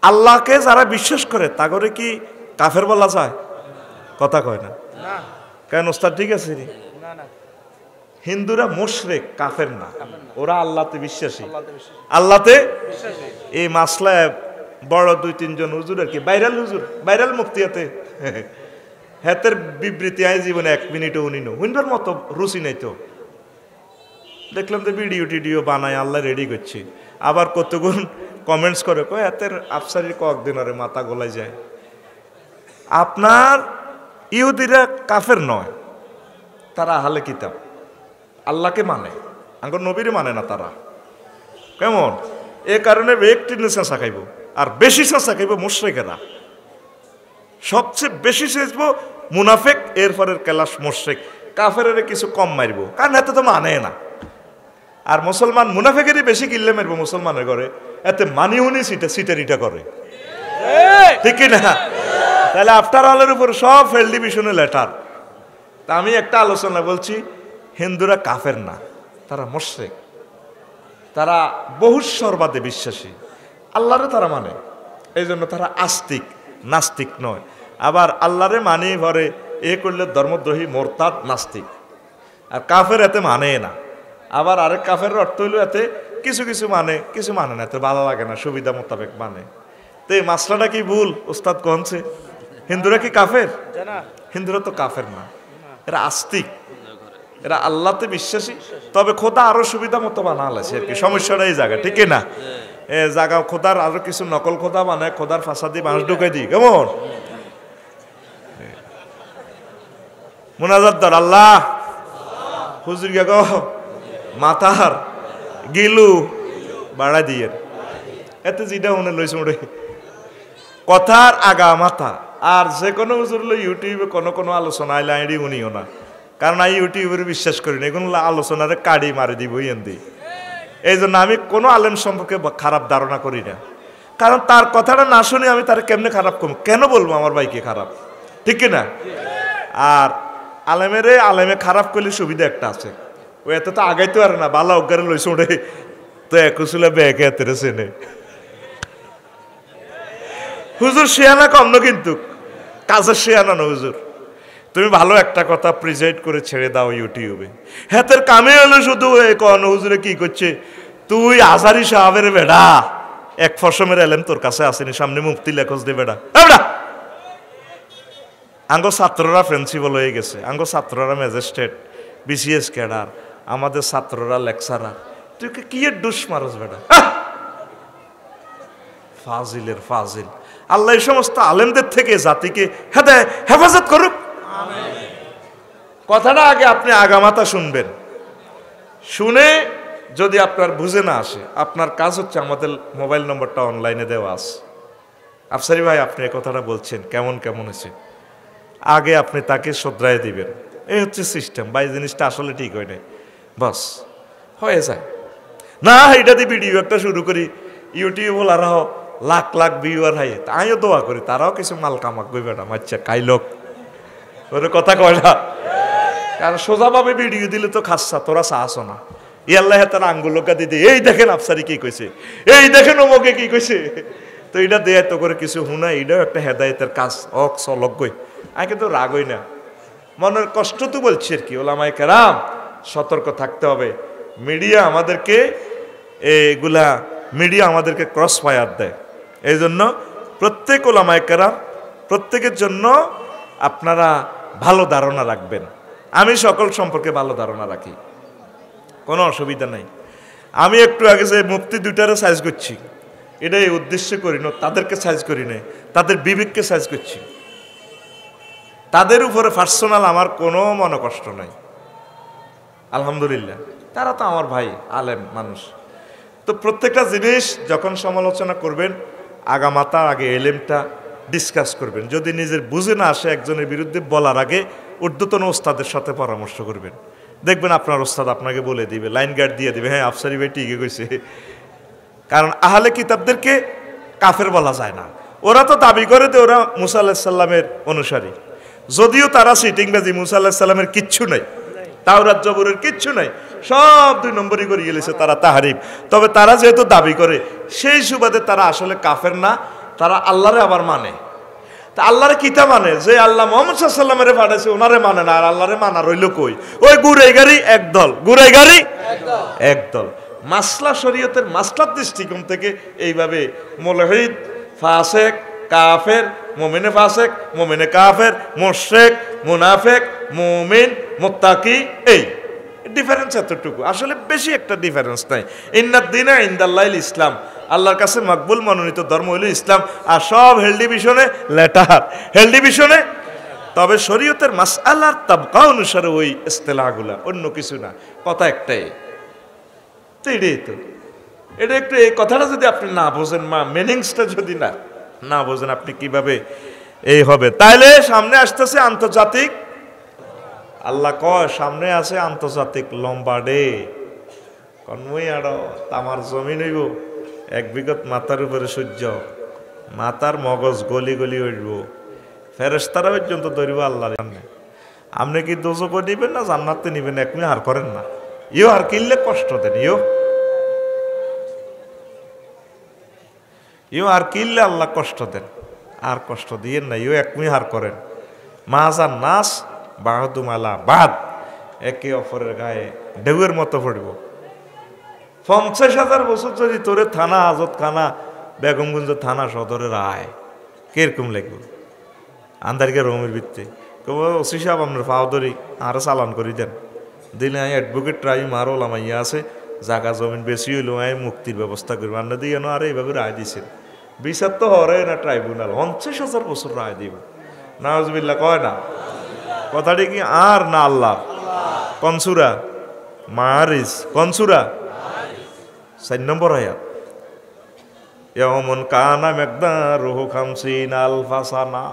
আল্লাহকে যারা বিশ্বাস করে তা করে কি কাফের বলা যায়? কথা কয় না কেন ওস্তাদ? ঠিক আছে, হিন্দুরা মুশরিক, কাফের না, ওরা আল্লাহতে বিশ্বাসী, আল্লাহতে। এই মাসলায় বড় 2-3 জন হুজুর আর কি ভাইরাল হুজুর, ভাইরাল মুফতিয়াতে হাতের বিবৃতি আয় জীবনে 1 মিনিটও হুইনবার মতো রুচি নেই তো। দেখলাম তো ভিডিও টিডিও বানায় আল্লাহ রেডি করছি, আবার কতগুণ কমেন্টস করে কয় হাতের আফসারির কয়েকদিন আরে মাথা গলায় যায়। আপনার ইহুদিরা কাফের নয়, তারা আহলে কিতাব, আল্লাহকে মানে, আঙ্গর নবীরে মানে না তারা। কেমন? এ কারণে একটি চেঁচা খাইব, আর বেশি চেঁচা খাইব মুশরিকেরা, সবচেয়ে বেশি চেঁচব মুনাফেক, এরপরের কেলাস মুশরিক, কাফেরের কিছু কম মারব, কারণ এতে তো মানে না। আর মুসলমান মুনাফেকেরই বেশি কিল্লে মারব মুসলমানের ঘরে, এতে মানি উনি সিটারিটা করে, ঠিক কি না? তাহলে আফটার অলের উপর সব ফেল ডিভিশনে লেটার। তা আমি একটা আলোচনা বলছি, হিন্দুরা কাফের না, তারা মুশরিক, তারা বহুশ্বরবাদে বিশ্বাসী, আল্লাহরে তারা মানে, এই জন্য তারা আস্তিক, নাস্তিক নয়। আবার আল্লাহরে মানে ভরে এ করলে ধর্মদ্রোহী, মোরতাদ, নাস্তিক। আর কাফের এতে মানে না। আবার আরেক কাফের অর্থ হইল এতে কিছু কিছু মানে, কিছু মানে না, এতে ভালো লাগে না, সুবিধা মোতাবেক মানে। তো এই মাসলাটা কি ভুল ওস্তাদ কনছে? হিন্দুরা কি কাফের? হিন্দুরা তো কাফের না, এরা আস্তিক, এরা আল্লাহতে বিশ্বাসী, তবে খোদা আরো সুবিধা মতো বানালেছে আর কি, সমস্যাটা এই জায়গা, ঠিক না? জায়গা খোদার আরো কিছু নকল খোদা বানায়, খোদার ফাঁসাদি মানুষ ঢুকাই দিই। কেমন মুনাজাত দর আল্লাহ হুজুর গো মাথার গিলু বাড়া দিয়ে, এতে যেটা মনে লইছে ওরে কথার আগা মাথা। আর যে কোনো হুজুর ইউটিউবে কোনো আলোচনা আইলে আইডি উনিও না, কারণ আমি ইউটিউবের বিশ্বাস করি না, এগুলো আলোচনারে কাড়ি মারি দিব এন্দি। এই জন্য আমি কোনো আলেম সম্পর্কে খারাপ ধারণা করি না, কারণ তার কথাটা না শুনে আমি তার কেমনে খারাপ করবো, কেন বলবো আমার ভাইকে খারাপ, ঠিক না? আর আলেমে খারাপ করলে সুবিধা একটা আছে, ও এত তো আগাইতে পারে না, বালা অজ্ঞারে লইছে ওরে তো একুশলে ব্যাগে এতে চেনে। হুজুর শেয়ানা কম না, কিন্তু কাজের শেয়ানা না হুজুর। তুমি ভালো একটা কথা প্রেজেন্ট করে ছেড়ে দাও ইউটিউবে, হাতের কামে হলো শুধু কন হুজুরে কি করছে, তুই আজারি সাহাবের বেড়া, এক ফসমের এলেম তোর কাছে আসেনি, সামনে মুফতি লেখস দে বেড়া। আঙ্গ ছাত্ররা প্রিন্সিপাল হয়ে গেছে, আঙ্গ ছাত্ররা ম্যাজিস্ট্রেট, বিসিএস ক্যাডার, আমাদের ছাত্ররা লেকচারার, তুই কি এর ডুস মারস বেড়া? ফাজিলের ফাজিল। আল্লাহ এই সমস্ত আলেমদের থেকে জাতিকে হেফাজত করুক। কথাটা আগে আপনি আগামাতা শুনবেন, শুনে যদি আপনার বুঝে না আসে, আপনার কাজ হচ্ছে আমাদের মোবাইল নম্বরটা অনলাইনে দেওয়া আছে, আফসারি ভাই আপনি এই কথাটা বলছেন কেমন কেমন হয়েছে, আগে আপনি তাকে শ্রদ্ধায় দিবেন। এই হচ্ছে সিস্টেম ভাই, জিনিসটা আসলে ঠিক হয় নাই, বাস হয়ে যায় না। এটা দিয়ে ভিডিও একটা শুরু করি, ইউটিউব ওলারাও লাখ লাখ ভিউয়ার হাই, আমিও দোয়া করি তারাও কিছু মাল কামাক গই বেটা মাচ্ছা কাই লোক ওর কথা কয় না, কারণ সোজাভাবে ভিডিও দিলে তো খাসা তোরা চাস না। ইয়াল্লাহ তারা আঙ্গুলকা দিদি, এই দেখেন আফসারি কি কইছে, এই দেখেন অমুকে কি কইছে, তো এটা দেয় তো করে কিছু হুনা, এটাও একটা হেদায়েতের কাজ, অক চলক গই। আমি কিন্তু রাগই না, মনের কষ্ট তো বলছি আর কি। ওলামায়ে কেরাম সতর্ক থাকতে হবে, মিডিয়া আমাদেরকে মিডিয়া আমাদেরকে ক্রস ফায়ার দেয়। এই জন্য প্রত্যেক ওলামায়ে কেরাম প্রত্যেকের জন্য আপনারা ভালো ধারণা রাখবেন। আমি সকল সম্পর্কে ভালো ধারণা রাখি, কোনো অসুবিধা নাই। আমি একটু আগে যে মুফতি দুইটারে সাইজ করছি, এটা এই উদ্দেশ্যে করি না, তাদেরকে সাইজ করি না, তাদের বিবেককে সাইজ করছি। তাদের উপরে পার্সোনাল আমার কোনো মনে কষ্ট নাই, আলহামদুলিল্লাহ, তারা তো আমার ভাই, আলেম মানুষ। তো প্রত্যেকটা জিনিস যখন সমালোচনা করবেন, আগামাতার আগে এলেমটা ডিসকাস করবেন। যদি নিজের বুঝে না আসে একজনের বিরুদ্ধে বলার আগে ঊর্ধ্বতন ওস্তাদের সাথে পরামর্শ করবেন, দেখবেন আপনার ওস্তাদ আপনাকে বলে দিবে, লাইন গার্ড দিয়ে দিবে, হ্যাঁ আফসারি ভাই ঠিকই কইছে। কারণ আহলে কিতাবদেরকে কাফের বলা যায় না, ওরা তো দাবি করে যে ওরা মুসা আলাইহিস সালামের অনুসারী, যদিও তারা সিটিংবাজি, মুসা আলাইহিস সালামের কিচ্ছু নাই, তাওরাত জবুরের কিচ্ছু নাই, সব 2 নম্বরই করে গেলেছে তারা তাহরিফ। তবে তারা যেহেতু দাবি করে, সেই সুবাদে তারা আসলে কাফের না, তারা আল্লাহরে আবার মানে। তা আল্লাহরে কিতা মানে? যে আল্লাহ মুহাম্মদ সাল্লাল্লাহু আলাইহি ওয়াসাল্লামের পাঠাইছে ওনারে মানে না, আর আল্লাহরে মানা রইল কই? ওই গুড়াই গাড়ি একদল, গুড়াই গাড়ি একদল। মাসলা শরীয়তের মাসলার দৃষ্টিকোণ থেকে এইভাবে মুলহিদ, ফাসেক, কাফের, মুমিনে ফাসেক, মুমিনে কাফের, মুশরিক, মুনাফিক, মুমিন, মুত্তাকি, এই ডিফারেন্স এতটুকু, আসলে বেশি একটা ডিফারেন্স নাই। ইন্নাদ দীনা ইনদাল্লাহিল ইসলাম, আল্লাহর কাছে মকবুল মনোনীত ধর্ম হইল ইসলাম। আর সব হেল ডিভিশনে লেটার, হেল ডিভিশনে। তবে শরীয়তের মাসআলার তাবকা অনুসারে ওই ইস্তেলাহগুলা, অন্য কিছু না, কথা একটাই। তো এটাই তো, এটা একটু এই কথাটা যদি আপনি না বোঝেন, মিনিংসটা যদি না বোঝেন, আপনি কিভাবে এই হবে? তাইলে সামনে আসতেছে আন্তর্জাতিক, আল্লাহ কয় সামনে আছে আন্তর্জাতিক লম্বা ডে। কনমই আড় তামার জমিন হইব 1 বিঘত মাথার উপরে সূর্য, মাথার মগজ গলি গলি উঠব, ফেরেশতারা পর্যন্ত ধরিব আল্লাহর সামনে। আপনি কি দোজক নিবেন না জান্নাতে নিবেন? একমি হার করেন না, ইও আর কিনলে কষ্ট দেন, ইও আর কিনলে আল্লাহ কষ্ট দেন, আর কষ্ট দিয়েন না, ইও একমি হার করেন। মাহাজান নাস বাহাদুমালা বাদ, একে অপরের গায়ে ঢেউয়ের মতো পড়ব। 50,000 বছর যদি তোরে থানা আজত খানা বেগমগঞ্জ থানা সদরের আয়, কিরকম লাগবে? আন্দারকে রুমের ভিত্তি কব ওসি সাহেব আপনার ফাও ধরি আর চালান করে দেন, দিলে আমি অ্যাডভোকেট ট্রাই মারো লামাইয়া আছে, জায়গা জমিন বেশি হইলেও আমি মুক্তির ব্যবস্থা করবো, আন্না দিয়ে আর এইভাবে রায় দিছেন। বিচার তো হরে না ট্রাইব্যুনাল, 50,000 বছর রায় দিব। নাউজুবিল্লাহ কয় না? কথাটি কি আর না আল্লাহ? কনসুরা মারিস, কনসুরা 4 নম্বর আয়াত। ইয়াউমুন কানা মিকদারুহু 50 আলফা সানা,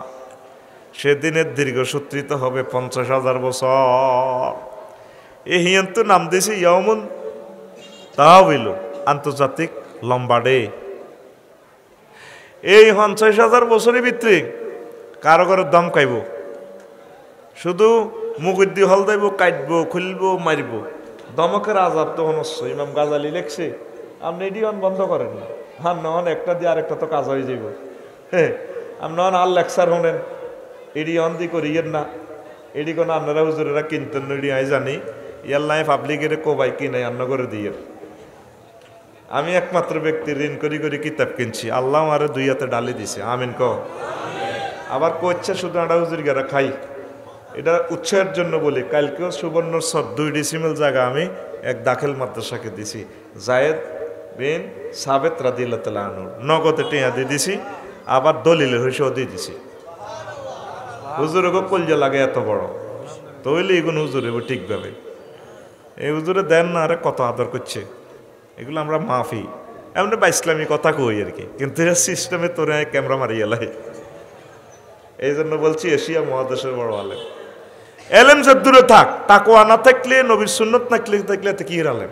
সেদিনের দীর্ঘ সূত্রিত হবে 50,000 বছর। এই হিয়ন্ত নাম দিয়েছে ইয়াউমুন, তা হইল আন্তর্জাতিক লম্বা ডে। এই 50,000 বছরের ভিতরে কারো কারো দম খাইব, শুধু মুখের দিয়ে হল দেব, কাটবো, খুলবো, মারব। দমকের আজাব তখন হচ্ছে। ইমাম গাজালি লেখছে, আপনি এটি বন্ধ করেন না, হ্যাঁ নহন একটা দিয়ে আরেকটা তো কাজ হয়ে যাব। হ্যাঁ আপনি আর লেকচার শোনেন, এডি অন দি করিয়েন না, এডি কোনো আপনারা হুজুরেরা কিনতেন এডি আই জানি, ইয়াল্লাই পাবলিকের কোবাই কিনে আন্ন করে দিয়ে। আমি একমাত্র ব্যক্তি ঋণ করি করি কিতাব কিনছি, আল্লাহ আরে 2 হাতে ডালি দিছে, আমিন ক। আবার কোচ্ছে শুধু আড়া হুজুর গেরা খাই, এটা উৎসাহের জন্য বলি। কালকেও সুবর্ণর সর 2 ডিসিমেল জায়গা আমি এক দাখিল মাদ্রাসাকে দিছি, জায়েদ বিন সাবেত রাদিয়াল্লাহু তাআলা আনহু, নগদে টিয়া দিয়ে দিছি, আবার দলিলের হইসেও দিয়ে দিছি। হুজুরকে কলজা লাগে এত বড়, তো হইলে এগুলো হুজুরে ঠিকভাবে এই হুজুরে দেন না, আরে কত আদর করছে। এগুলো আমরা মাফি, এমনি বা ইসলামী কথা কই আর কি, কিন্তু এর সিস্টেমে তোরে ক্যামেরা মারিয়ে লাই। এই জন্য বলছি এশিয়া মহাদেশের বড় আলেম। এলেম যে দূরে থাক, তাকওয়া না থাকলে, নবীর সুন্নত না থাকলে কি আলেম?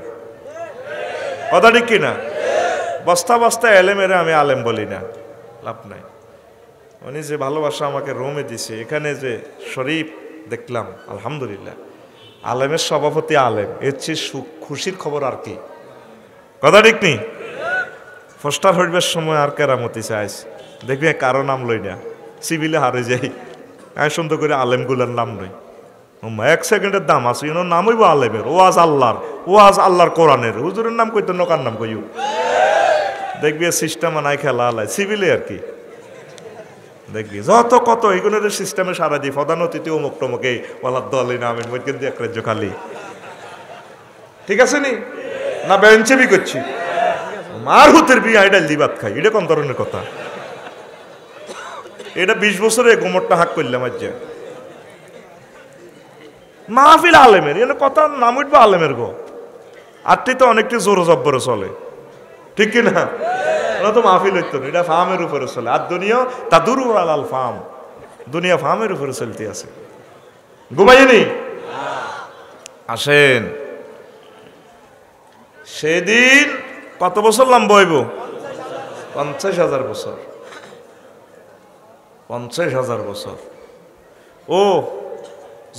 কথা ঠিক কিনা? বস্তা বস্তা এলেমের আমি আলেম বলি না, লাভ নাই। উনি যে ভালোবাসা আমাকে রোমে দিছে, এখানে যে শরীফ দেখলাম, আলহামদুলিল্লাহ, আলেমের সভাপতি আলেম, এর চেয়ে খুশির খবর আর কি? কথা ঠিক নেই? পোস্টার হইবার সময় আর কেরামতি চাইছে, দেখবি কারো নাম লই না, সিভিলে হারে যাই, আমি সুন্দর করে আলেমগুলার নাম লই। 1 সেকেন্ডের দাম আছে, নাম হইব আলেমের, ওয়াজ আল্লাহর, ওয়াজ আল্লাহর কোরআনের। হুজুরের নাম কইতো নকার নাম কইও, দেখবি সিস্টেম নাই খেলা আলাই, সিভিলে আর কি। দেখবি যত কত এইগুলোর সিস্টেমে সারা দিই, প্রধান অতিথি অমুক টমুকে ওয়ালার দলে না, আমি কিন্তু এক রাজ্য খালি। ঠিক আছে নি না? বেঞ্চেবি করছি, মার হুতের বিয়ে আইডাল দি ভাত খাই, এটা কোন ধরনের কথা? এটা 20 বছরে গোমরটা হাক করলাম। আজ মাহফিল আলেমের এনে কথা নাম উঠবে আলেমের গো, আরটি তো অনেকটি জোর জব্বরে চলে, ঠিক কিনা? ওরা তো মাহফিল হইতো না, এটা ফার্মের উপরে চলে। আর দুনিয়া তাদুরু আলাল ফার্ম, দুনিয়া ফার্মের উপরে চলতে আছে। ঘুমাইনি? আসেন, সেদিন কত বছর লম্বা হইব? 50,000 বছর। 50,000 বছর। ও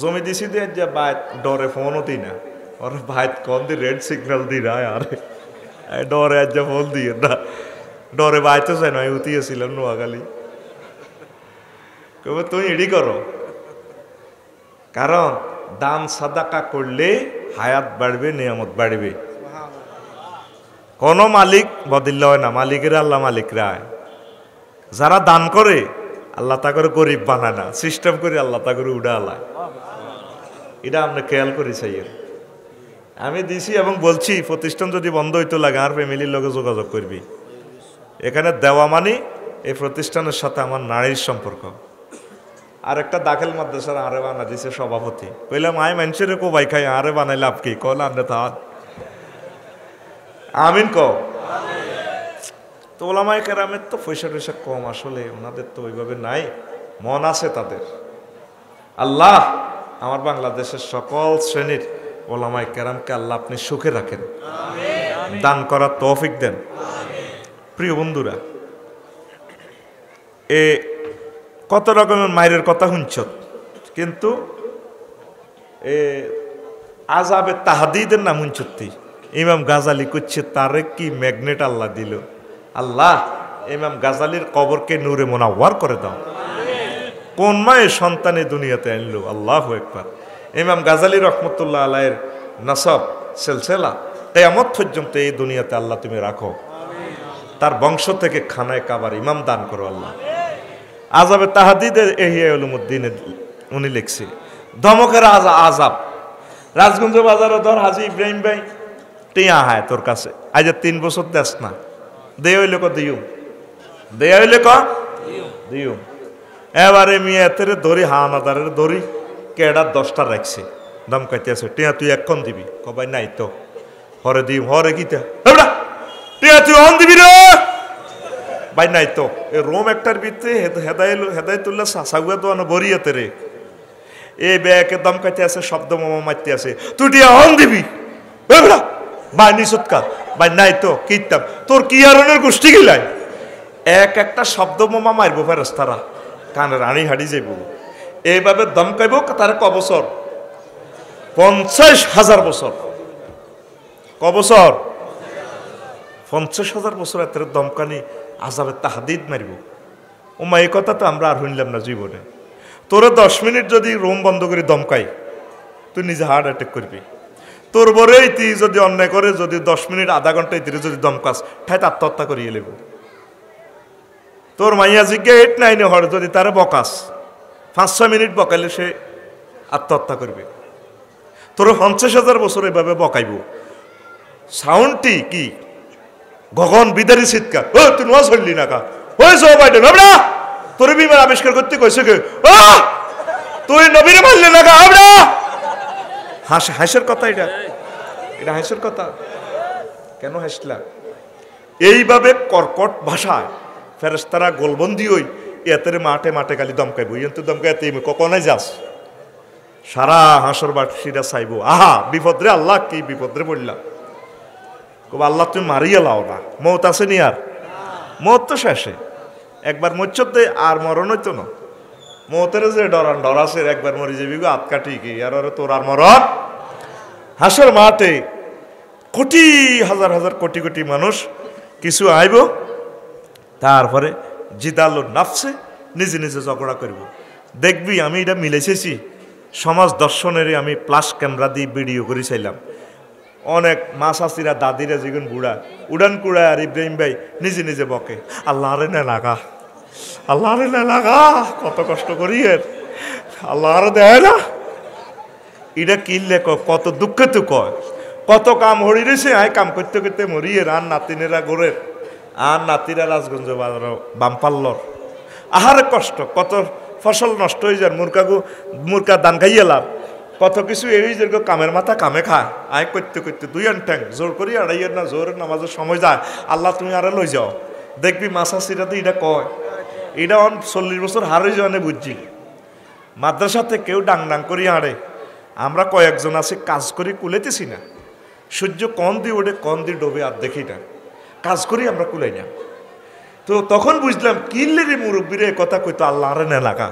জমি দিছি দিয়ে যে বাইত ডরে ফোনও দিই না, ওর বাইত কম দি রেড সিগন্যাল দি না, আরে ডরে আজ ফোন দিয়ে না, ডরে বাইতে চাই নয় উঠিয়েছিলাম নোয়াখালী কবে তুমি এডি করো কারণ দান সাদাকা করলে হায়াত বাড়বে নিয়ামত বাড়বে কোন মালিক বদিল্য হয় না মালিকের আল্লাহ মালিক রায় যারা দান করে আল্লাহ তা করে গরিব বানায় না সিস্টেম করে আল্লাহ তা করে উড়া আলায় এটা আমরা খেয়াল করি চাইয়ের আমি দিছি এবং বলছি প্রতিষ্ঠান যদি বন্ধ হইতো লাগে আর ফ্যামিলির লোকে যোগাযোগ করবি এখানে দেওয়া মানে এই প্রতিষ্ঠানের সাথে আমার নারীর সম্পর্ক আর একটা দাখিল মাদ্রাসার আরে বানা দিছে সভাপতি কইলাম আয় মানুষের কো ভাই খাই আরে বানাই লাভ কি কল আনলে তা আমিন ক তো ওলামায়ে কেরামের তো পয়সা টয়সা কম আসলে ওনাদের তো ওইভাবে নাই মন আছে তাদের আল্লাহ আমার বাংলাদেশের সকল শ্রেণীর ওলামায়ে কেরামকে আল্লাহ আপনি সুখে রাখেন দান করার তৌফিক দেন প্রিয় বন্ধুরা এ কত রকমের মায়ের কথা শুনছ কিন্তু এ আজাবে তাহাদিদের নাম শুনছতি ইমাম গাজালি করছে তারে কি ম্যাগনেট আল্লাহ দিল আল্লাহ ইমাম গাজালির কবরকে নূরে মোনাওয়ার করে দাও কোন মায়ের সন্তানে দুনিয়াতে আনলো আল্লাহু আকবার ইমাম গাজালি রহমতুল্লাহ আলাইহির নাসাব সিলসিলা কিয়ামত পর্যন্ত এই দুনিয়াতে আল্লাহ তুমি রাখো তার বংশ থেকে খানায় কাবার ইমাম দান করো আল্লাহ আজাবে তাহাদিদের ইহয়া উলুমুদ্দিনে উনি লিখছে ধমকের আজাব রাজগঞ্জ বাজারে ধর হাজী ইব্রাহিম ভাই টিয়া হায় তোর কাছে আজ 3 বছর দেশ না দে হইলে ক দিও দে হইলে ক দিও এবারে মিয়াতের দড়ি হানাদারের দড়ি কেডা 10টা রাখছে ধমকাইতে আছে টিয়া তুই এখন দিবি কবাই নাই তো হরে দিও হরে কিতা এবড়া টিয়া তুই অন দিবি রে ভাই নাই তো এ রোম একটার ভিতরে হেদায়তুল্লাহ সাগুয়া দোয়ানো বরিয়াতে রে এই ব্যাকে দমকাইতে আছে শব্দ মামা মারতে আছে তুই টিয়া অন দিবি এবড়া ভাই নিসৎকার ভাই নাই তো কিতাব তোর কি আরনের গোষ্ঠী গিলাই একটা শব্দ মামা মারবো ফেরেশতারা কানে রানী হাড়ি যাইব এইভাবে দমকাইব তার ক বছর 50,000 বছর ক বছর 50,000 বছর এত দমকানি আজাবে তাহাদিদ মারিব ওমা এই কথা তো আমরা আর শুনলাম না জীবনে তোরে 10 মিনিট যদি রুম বন্ধ করে দমকাই তুই নিজে হার্ট অ্যাটাক করবি তোর বরেই তুই যদি অন্যায় করে যদি 10 মিনিট আধা ঘন্টায় ধীরে যদি দমকাস ঠাইতে আত্মহত্যা করিয়ে নেব তোর মাইয়া জিজ্ঞে 8-9 হর যদি তারে বকাস 5-6 মিনিট বকাইলে সে আত্মহত্যা করবে তোর 50,000 বছর এভাবে বকাইব সাউন্ডটি কি গগন বিদারি চিৎকার ও তুই নোয়া চললি না কা ওই জো বাইডেন আমরা তোর বিমান আবিষ্কার করতে কইছে কে ও তুই নবীরে মারলি না কা আমরা হাসের কথা এটা হাসের কথা কেন হাসলা এইভাবে কর্কট ভাষায় ফেরেশতারা গোলবন্দি হই এতের মাঠে মাঠে খালি দমকাইব ইয়ন্ত দমকাইতে কখনই যাস সারা হাসর বাসীরা চাইব আহা বিপদরে আল্লাহ কি বিপদরে বললাম কব আল্লাহ তুমি মারিয়া লাও না মৌত আছে নি আর মৌত তো শেষে একবার মরতে আর মরণ হইতো না মৌতের যে ডর আছে একবার মরি যাবি গো আত কাটি কি আর তোর আর মরণ হাসর মাঠে কোটি হাজার হাজার কোটি কোটি মানুষ কিছু আইব তারপরে জিদালো নাফসে নিজে নিজে ঝগড়া করব দেখবি আমি এটা মিলেছেছি সমাজ দর্শনেরই আমি প্লাস ক্যামেরা দিয়ে ভিডিও করে চাইলাম অনেক মা শাশিরা দাদিরা যেগুন বুড়া উড়ান কুড়া আর ইব্রাহিম ভাই নিজে নিজে বকে আল্লাহ রে না লাগা আল্লাহ রে না লাগা কত কষ্ট করি এর আল্লাহ রে দেয় না এটা কিনলে কত দুঃখে তো কয় কত কাম হরি রয়েছে আয় কাম করতে করতে মরিয়ে আর নাতিনেরা গোরের আর নাতিরা রাজগঞ্জ বাজার বামপাল্লর আহারে কষ্ট কত ফসল নষ্ট হয়ে যায় মুরকা দান খাইয়েলাম কত কিছু এই যে কামের মাথা কামে খায় আয় করতে করতে 2 ঠ্যাং জোর করি আড়াইয়ের না জোরের নামাজের সময় যায় আল্লাহ তুমি আরে লই যাও দেখবি মাসা সিরাতে এটা কয় এটা 40 বছর হারে জানে বুঝছি মাদ্রাসাতে কেউ ডাং ডাং করি আড়ে আমরা কয়েকজন আছি কাজ করি কুলেতেছি না সূর্য কন দিয়ে ওঠে কন দিয়ে ডোবে আর দেখি না কাজ করি আমরা কুলাই না তো তখন বুঝলাম কিনলে রে মুরব্বীরে কথা কইতো আল্লাহ রে না লাগা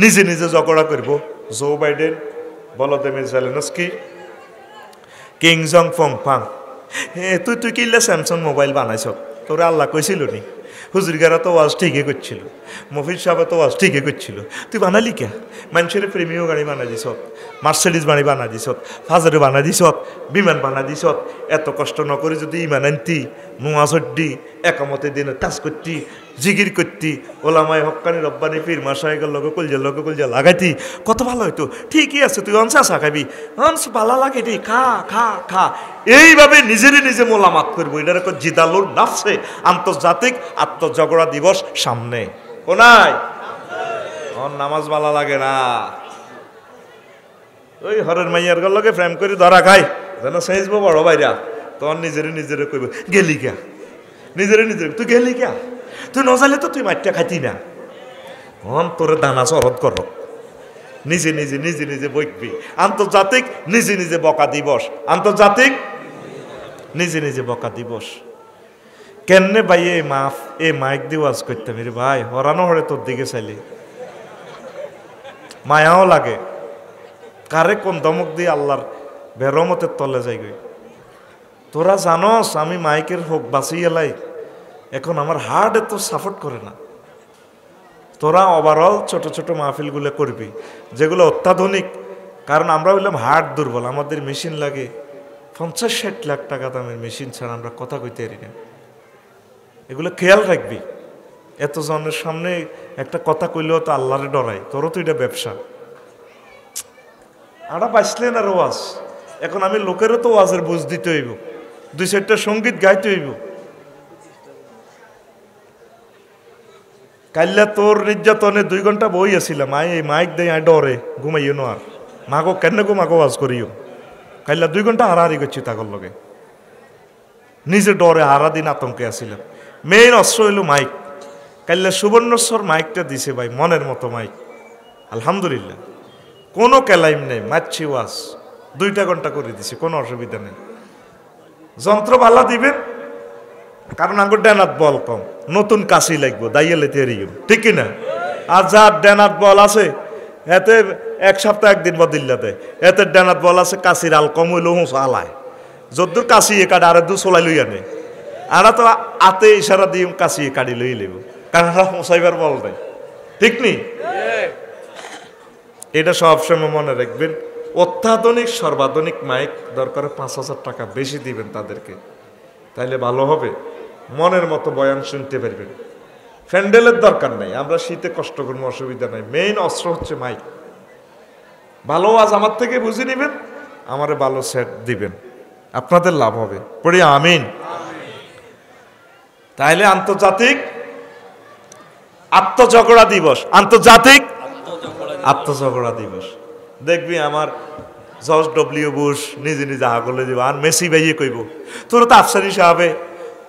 নিজে নিজে ঝগড়া করব Joe Biden Volodymyr Zelenskyy Kim Jong ফং ফাং তুই কিনলে স্যামসাং মোবাইল বানাইছ তোরা আল্লাহ কইছিল নি? হুজুরগারা তো ওয়াজ ঠিকই করছিল, মফিজ সাহেব তো ওয়াজ ঠিকই করছিল, তুই বানালি কে? মানুষের প্রেমীয় গাড়ি বানা দিস, মার্সেডিস বাড়ি বানা দিস, ফাজারে বানা দিস, বিমান বানা দিস। এত কষ্ট ন করে যদি ইমান আনতি, নোয়া চড্ডি, একামতে দিনে কাজ করতি, জিগির করতি, ওলামাই হক্কানি রব্বানি পীর মাশায়েখের লগে কলজা লাগাইতি, কত ভালো হইতো। ঠিকই আছে, তুই অনসা খাবি, অনস ভালো লাগে রে, খা খা খা। এইভাবে নিজে মোলামাত করবো। এটার একটা জিদালুর নাফসে আন্তর্জাতিক আত্মঝগড়া দিবস সামনে। কোনায় নামাজ ভালো লাগে না, ওই হরের মাইয়ার লগে প্রেম করে ধরা খায় যেন সেজবো বড় ভাইরা, তখন নিজেরে কইব গেলি কে, নিজেরে তুই গেলি কে, তুই নজালে তো তুই মাইটা খাইতি না। তোরে দানা চরদ কর, নিজে বইকবি। আন্তর্জাতিক নিজে বকা দিবস, আন্তর্জাতিক নিজে বকা দিবস। কেনে ভাই এ মাইক দিয়ে ওয়াজ করতাম রে ভাই, হরানো হরে তোর দিকে চাইলে মায়াও লাগে। কারে কোন দমক দিয়ে আল্লাহর বেরমতের তলে যাই গই। তোরা জানস আমি মাইকের হোক বাঁচিয়ে লাই, এখন আমার হার্ট এত সাপোর্ট করে না। তোরা ওভারঅল ছোট ছোট মাহফিলগুলো করবি যেগুলো অত্যাধুনিক, কারণ আমরা বললাম হার্ট দুর্বল, আমাদের মেশিন লাগে 50-60 লাখ টাকা দামের মেশিন ছাড়া আমরা কথা কইতে পারি না। এগুলো খেয়াল রাখবি। এত জনের সামনে একটা কথা কইলেও তো আল্লাহরে ডরাই, তোরও তো এটা ব্যবসা। আড়া বাঁচলে না ওয়াজ, এখন আমি লোকেরও তো ওয়াজের বুঝ দিতে হইব, 2-4টা সঙ্গীত গাইতে হইব। কাল্লা তোর নির্যাতনে 2 ঘন্টা বই আসিলাম, এই মাইক দেয় আয় ডরে ঘুমাইও না, আর মাগো কেন গো মাগো ওয়াজ করিও। কাল্লা 2 ঘন্টা হারাহারি করছি তাগর লগে, নিজে ডরে হারা দিন আতঙ্কে আসিলাম। মেইন অস্ত্র হইল মাইক। কাল্লা সুবর্ণস্বর মাইকটা দিছে ভাই, মনের মতো মাইক, আলহামদুলিল্লাহ। কোনো ক্যালাইম নেই, মারছি ওয়াজ 2টা ঘন্টা করে দিছে, কোনো অসুবিধা নেই। যন্ত্র ভালো দিবেন, কারণ আঙ্গুর ডেনাত বল কম, নতুন কাশি লাগবো দাইয়েলে তৈরি, ঠিক কিনা? আর যার ডেনাত বল আছে এতে 1 সপ্তাহ 1 দিন বদিল্লা দেয়, এতে ডেনাত বল আছে কাশির আল কম হইলেও হুঁস আলায়, যদ্দূর কাশি এ কাটে আর দু চলাই লই আনে। আর তো আতে ইশারা দিয়ে কাশি কাটি লই লিব, কারণ হুঁসাইবার বল দেয়, ঠিক নি? এটা সবসময় মনে রাখবেন। অত্যাধুনিক সর্বাধুনিক মাইক দরকার 5,000 টাকা বেশি দিবেন তাদেরকে, তাইলে ভালো হবে, মনের মতো বয়ান শুনতে পারবেন। ফ্যান্ডেলের দরকার নাই, আমরা শীতে কষ্ট করবো, অসুবিধা নাই। মেইন অস্ত্র হচ্ছে মাইক। ভালো আজ আমার থেকে বুঝে নিবেন, আমারে ভালো সেট দিবেন, আপনাদের লাভ হবে। পড়ি আমিন। তাইলে আন্তর্জাতিক আত্মঝগড়া দিবস, আন্তর্জাতিক আত্মঝগড়া দিবস। দেখবি আমার জর্জ ডব্লিউ বুশ নিজে হাগলে দিব, আর মেসি ভাইয়ে কইব তোর তো আফসারি সাহেবে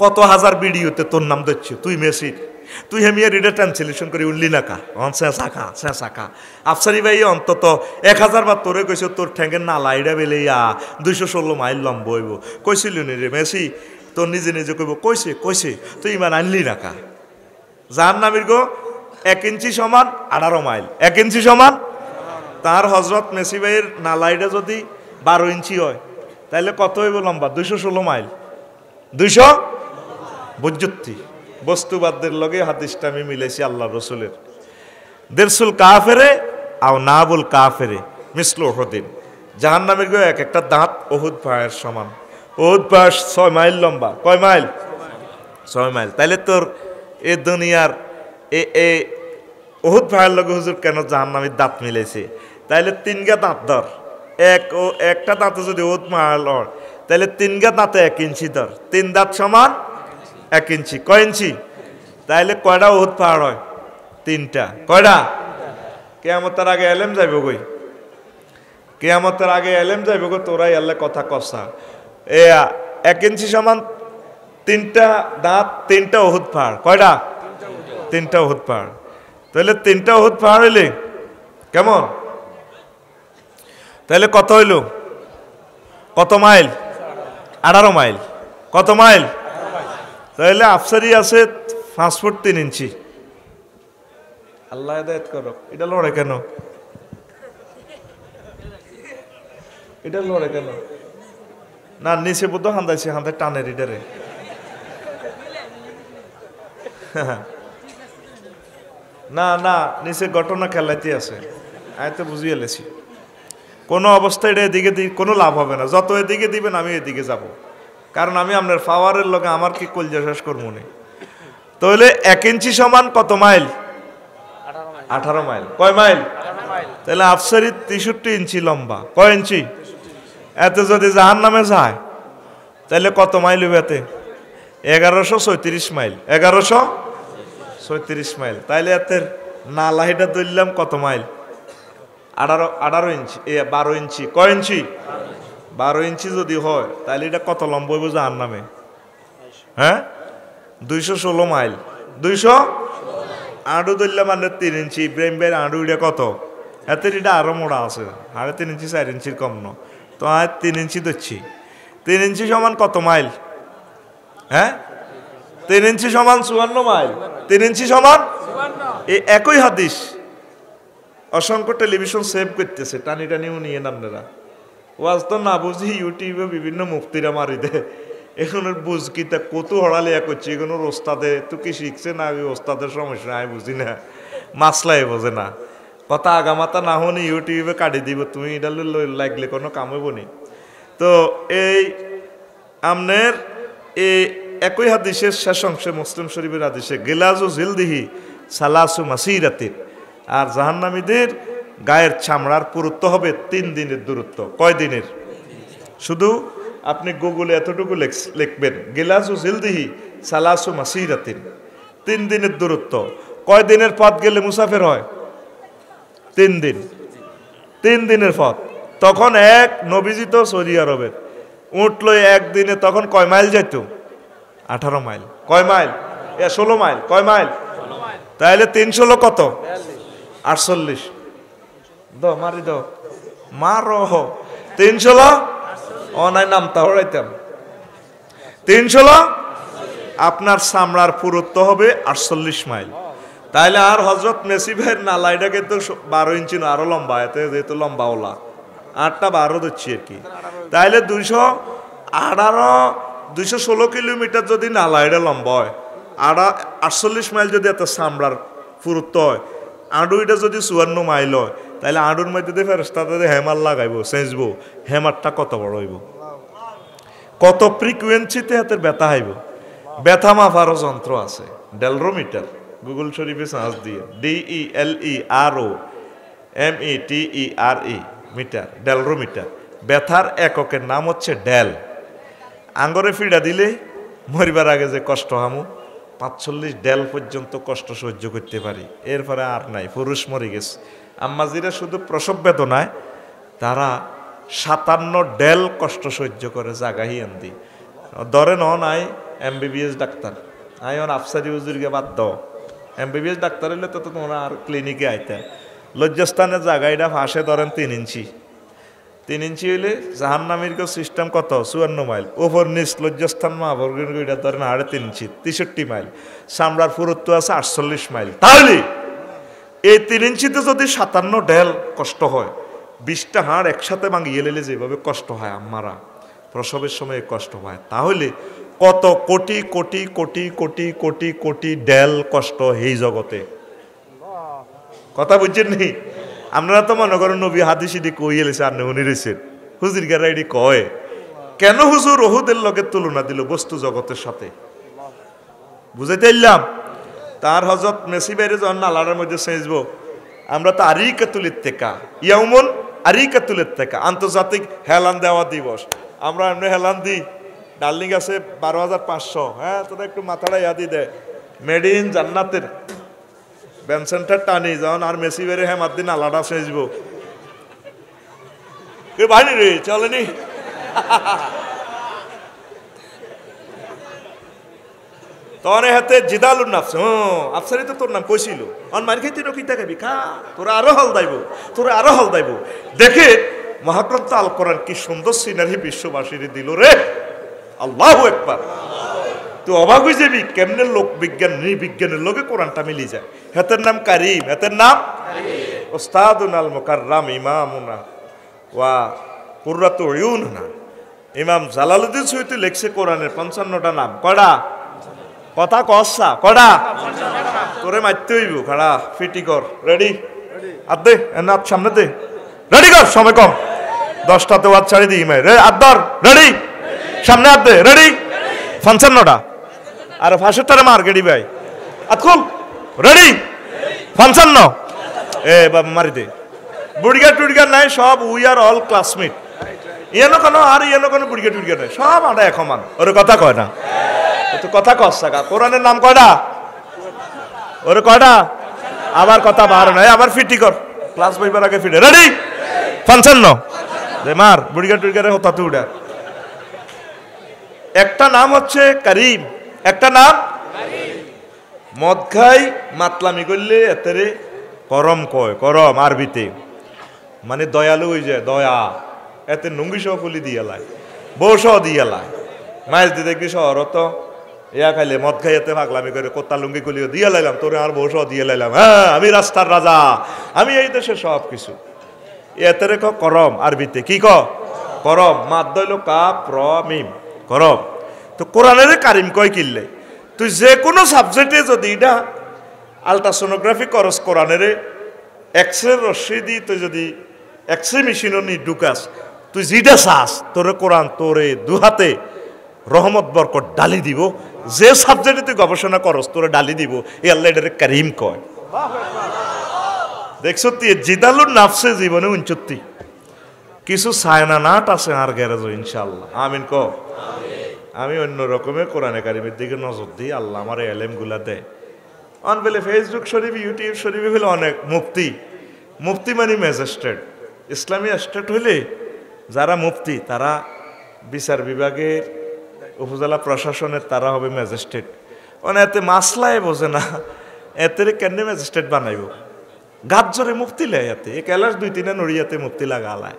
কত হাজার ভিডিওতে তোর নাম দিচ্ছ, তুই মেসির, তুই হেমিয়া রিডার ট্রান্সলেশন করে উঠলি না কা, শেষা আফসারি ভাই অন্তত 1000 বার তোরে কইছে তোর ঠ্যাঙ্গের না লাইডা বেলেইয়া 216 মাইল লম্ব হইব। কইছিল নি রে মেসি, তোর নিজে কইব কইছে তুই ইমান আনলি না কা। যার নামির গো 1 ইঞ্চি সমান 18 মাইল, 1 ইঞ্চি সমান। তার হজরত মেসি ভাইয়ের নালাইটা যদি 12 ইঞ্চি হয় তাহলে কত হইব লম্বা? 216 মাইল, 262। বস্তুবাদদের লগে হাদিসটা আমি মিলাইছি আল্লাহ রসুলের। দেরসুল কাফেরে আও নাবুল কাফেরে মিসলু উহুদিন। জাহান্নামের গো এক একটা দাঁত উহুদ পাহাড়ের সমান। উহুদ পাহাড় 6 মাইল লম্বা। কয় মাইল? 6 মাইল। তাইলে তোর এ দুনিয়ার এ উহুদ পাহাড়ের লগে হুজুর কেন জাহান্নামের দাঁত মিলাইছে? তাইলে 3 গা দাঁত ধর, একটা দাঁতে যদি উহুদ পাহাড় লড় তাহলে 3 গা দাঁতে 1 ইঞ্চি ধর, 3 দাঁত সমান 1 ইঞ্চি। কয় ইঞ্চি? তাইলে কয়টা উহুদ পাহাড় হয়? 3টা। কয়টা? কিয়ামতের আগে এলেম যাইব গই, কিয়ামতের আগে এলেম যাইব গো। তোরাই আল্লাহ কথা কসা। 1 ইঞ্চি সমান 3টা দাঁত, 3টা উহুদ পাহাড়। কয়টা? 3টা উহুদ পাহাড়। তাহলে 3টা উহুদ পাহাড় হইলে কেমন? তাহলে কত হইল? কত মাইল? 18 মাইল। কত মাইল? তাহলে আফসারি আছে 5 ফুট 3 ইঞ্চি। আল্লাহ হেদায়েত করো। এটা লড়ে কেন? এটা লড়ে কেন? না নিচে বুদ্ধ হান্দাইছে, হান্দায় টানের এটারে। না না, নিচে ঘটনা খেলাইতে আছে, আমি তো বুঝিয়ে লেছি। কোনো অবস্থায় এটা এদিকে কোনো লাভ হবে না, যত এদিকে দিবেন আমি এদিকে যাব, কারণ আমি আপনার পাওয়ারের লগে আমার কি কলজা শেষ করবো না। তাহলে 1 ইঞ্চি সমান কত মাইল? 18 মাইল। কয় মাইল? তাহলে আফসারি 63 ইঞ্চি লম্বা। কয় ইঞ্চি? এতে যদি জাহান্নামে যায় তাহলে কত মাইল হবে? এতে 1134 মাইল। 1134 মাইল। তাইলে এতে নালাহিটা ধরলাম কত মাইল? 18 ইঞ্চি, 12 ইঞ্চি। কয় ইঞ্চি? 12 ইঞ্চি যদি হয় তাহলে এটা কত লম্বা হইব জাহান্নামে? হ্যাঁ, 216 মাইল। 200 আড়ু ধরলাম মানে 3 ইঞ্চি। ইব্রাহিম ভাইয়ের আড়ু এটা কত? এতে এটা আরো মোড়া আছে, 3.5 ইঞ্চি 4 ইঞ্চির কম ন, তো আর 3 ইঞ্চি ধরছি। 3 ইঞ্চি সমান কত মাইল? হ্যাঁ, 3 ইঞ্চি সমান 54 মাইল। 3 ইঞ্চি সমান এই একই হাদিস অসংখ্য টেলিভিশন সেভ করতেছে, টানি টানিও নিয়ে আপনারা। ওয়াজ তো না বুঝি ইউটিউবে বিভিন্ন মুক্তিরা মারি দে, এখন বুঝ কি তা কত হড়ালিয়া করছে, এখন ওস্তাদে তো কি শিখছে না, ওই ওস্তাদের সমস্যা আমি বুঝি না, মাসলাই বোঝে না। কথা আগামাতা না হনি ইউটিউবে কাটি দিব, তুমি এটা লাগলে কোনো কাম হইব নি। তো এই আমনের এই একই হাদিসের শেষ অংশে, মুসলিম শরীফের হাদিসে, গিলাজু জিলদিহি সালাসু মাসিরাতিন, আর জাহান্নামীদের গায়ের চামড়ার পুরুত্ব হবে 3 দিনের দূরত্ব। কয় দিনের? শুধু আপনি গুগলে এতটুকু লিখবেন, গিলাজু জিলদিহি সালাসু মাসিরাতিন, 3 দিনের দূরত্ব। কয় দিনের পথ গেলে মুসাফির হয়? 3 দিন। 3 দিনের পথ। তখন এক নবীজি তো সৌদি আরবের উঠলো একদিনে, তখন কয় মাইল যাইত? 18 মাইল। কয় মাইল? 16 মাইল। কয় মাইল? তাহলে 316 কত? 48। দো মারি দো, মারো। 316 অনাই নামতা হরাইতাম। 316 আপনার চামড়ার পুরুত্ব হবে 48 মাইল। তাইলে আর হজরত মেসি ভাইয়ের নালাইটা কিন্তু 12 ইঞ্চি না, আরো লম্বা, এতে যেহেতু লম্বা ওলা 8টা 12 দিচ্ছি আর কি। তাইলে 216 কিলোমিটার যদি নালাইটা লম্বা হয়, 48 মাইল যদি এত চামড়ার পুরুত্ব হয়, আঁডুইটা যদি 54 মাইল হয়, তাহলে আঁডুর মধ্যে ফেরেশতাদের হেমার লাগাইবো, সেঁচবো, হেমারটা কত বড় হইব, কত ফ্রিকুয়েন্সিতে হাতের ব্যথা হইব। ব্যথা মাপারও যন্ত্র আছে, ডেলরোমিটার। গুগল শরীফে সার্চ দিয়ে DELEROMETERE মিটার, ডেলরোমিটার। ব্যথার এককের নাম হচ্ছে ডেল। আঙ্গরে ফিডা দিলে মরিবার আগে যে কষ্ট হামু, 45 ডেল পর্যন্ত কষ্ট সহ্য করতে পারি, এরপরে আর নাই, পুরুষ মরে গেছে। আম্মাজিরা শুধু প্রসব বেদনায় তারা 57 ডেল কষ্ট সহ্য করে, জাগাহি আন্দি ধরে নাই। MBBS ডাক্তার আইন আফসারি হুজুরকে বাদ দাও, MBBS ডাক্তার হইলে তো তোমরা আর ক্লিনিকে আইতে। লজ্জাস্থানের জায়গাটা ফাঁসে ধরেন 3 ইঞ্চি। 3 ইঞ্চি হইলে জাহান্নামীর সিস্টেম কত? 54 মাইল। ওপর নিচ লজ্জাস্থান মহাবর্গের ধরেন 3.5 ইঞ্চি, 63 মাইল। চামড়ার পুরুত্ব আছে 48 মাইল। তাহলে এই 3 ইঞ্চিতে যদি 57 ডেল কষ্ট হয়, 20টা হাড় একসাথে ভাঙিয়ে লেলে যেভাবে কষ্ট হয় আম্মারা প্রসবের সময় কষ্ট হয়, তাহলে কত কোটি কোটি কোটি কোটি কোটি কোটি ডেল কষ্ট এই জগতে। কথা বুঝছেন নি? আপনারা তো মনে করেন নবী হাদিসিদি কই এলেছে আর উনি রয়েছেন হুজুর গারা এটি কয় কেন? হুজুর ওহুদের লগে তুলনা দিল বস্তু জগতের সাথে, বুঝাইতে এলাম। তার হজরত মেসি বাইরে যখন নালার মধ্যে সেঁচবো, আমরা তো আরিকাতুলের থেকে ইয়াউমুন আরিকাতুলের থেকে আন্তর্জাতিক হেলান দেওয়া দিবস, আমরা এমনি হেলান দিই। ডার্লিং আছে 12,500। হ্যাঁ, তোরা একটু মাথাটা ইয়াদি দেয়, মেড ইন জান্নাতের বেনসেন্টার টানি যখন আর মেসি বেড়ে হ্যাঁ মাদ্দিন আলাদা সেজবো বাড়ি রে চলেনি। তখন হাতে জিদালুর নাফস, আফসারি তো তোর নাম কইছিল, অন মার খাইতে রকিতা খাবি, খা তোরা আরো হল দাইব, তোরা আরো হল দাইব। দেখে মহাগ্রন্থ আল কোরআন কি সুন্দর সিনারি বিশ্ববাসীর দিল রে, আল্লাহু আকবার। তুই অবাক হয়ে যাবি কেমনে লোক বিজ্ঞান নির্বিজ্ঞানের লোকে কোরআনটা মিলি যায়। হেতের নাম কারিম, হেতের নাম ওস্তাদুনাল মুকাররাম ইমামুনা ওয়া কুররাতু উয়ুননা। ইমাম জালালউদ্দিন সুয়ুতি লেখছে কোরআনের 55টা নাম। কয়টা? কথা কসা কড়া তোরে মারতে হইব খাড়া ফিটি কর রেডি আর দে নাচ সামনে দে রেডি কর সময় কম 10টাতে ওয়াজ ছাড়ি দিই মাই রে আদর রেডি সামনে আর দে রেডি 55টা আর 65টারে মার গেডি ভাই আতকুল রেডি 55 এ বাবা মারি দে বুড়িগা টুড়িগা নাই সব উই আর অল ক্লাসমেট ইয়ানো কোনো আর ইয়ানো কোনো বুড়িগা টুড়িগা নাই সব আটা এক সমান ওর কথা কয় না তো কথা কসা কোরআনের নাম কয়টা ওরে কয়টা আবার কথা বার নাই আবার ফিটি কর ক্লাস পাইবার আগে ফিটে রেডি 55 দে মার বুড়িগা টুড়িগারে হতা তুড়া একটা নাম হচ্ছে করিম একটা নাম মদ খাই মাতলামি করলে এতেরে করম কয় করম আরবিতে মানে দয়ালু হয়ে যায় দয়া এতে নুঙ্গি সহ ফুলি দিয়ে লাই বউ সহ দিয়ে লাই মাছ দিয়ে দেখবি শহরত ইয়া খাইলে মদ খাই এতে পাগলামি করে কোত্তা লুঙ্গি কুলিও দিয়ে লাইলাম তোরে আর বউ সহ দিয়ে লাইলাম হ্যাঁ আমি রাস্তার রাজা আমি এই দেশের সব কিছু এতেরে করম আরবিতে কি করম মাদ দইল কাপ র মিম করম তো কোরআনের কারিম কয় কিনলে তুই যে কোনো সাবজেক্টে যদি এটা আলট্রাসোনোগ্রাফি করস কোরআনের এক্সরে রশ্মি দি তুই যদি এক্সরে মেশিনও নি ঢুকাস তুই যেটা চাস তোরে কোরআন তোরে দুহাতে রহমত বরকত ডালি দিব যে সাবজেক্টে তুই গবেষণা করস তোরে ডালি দিব এই আল্লাহ এটারে কারিম কয় দেখছো তুই জিদালুর নাফসে জীবনে উঞ্চত্তি কিছু সায়না নাট আছে আর গ্যারেজ ইনশাআল্লাহ আমিন ক আমি অন্য রকমের কোরআনে কারিমের দিকে নজর দিই আল্লাহ আমার এলেম গুলা দেয় অন বলে ফেসবুক শরীফ ইউটিউব শরীফে হলে অনেক মুফতি মানে ম্যাজিস্ট্রেট ইসলামী স্টেট হইলে যারা মুফতি তারা বিচার বিভাগের উপজেলা প্রশাসনের তারা হবে ম্যাজিস্ট্রেট মানে এতে মাসলায় বোঝে না এতে কেন ম্যাজিস্ট্রেট বানাইব গাছ জোরে মুফতি লেয় এতে এ কেলাস 2-3 নড়িয়াতে মুফতি লাগা আলায়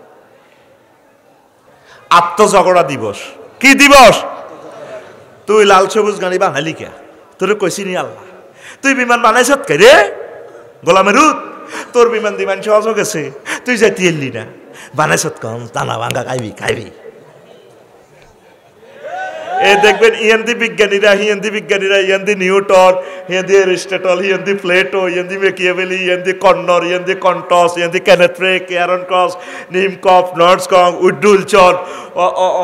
আত্মঝগড়া দিবস কি দিবস তুই লাল সবুজ গাড়ি বানালি কে তোর কইছি নি আল্লাহ তুই বিমান বানাইছত কে রে গোলামেরুত তোর বিমান দিমান সহজ গেছে তুই যাইতে এলি না বানাইছত কম টানা ভাঙ্গা খাইবি এ দেখবেন ইয়েন্দি বিজ্ঞানীরা ইয়েন্দি নিউটন ইয়েন্দি এরিস্টটল ইয়েন্দি প্লেটো ইয়েন্দি মেকিয়াভেলি ইয়েন্দি কন্নর ইয়েন্দি কন্টস ইয়েন্দি কেনেথ ফ্রে ক্যারন ক্রস নিমকফ নর্ডসকং উডুলচন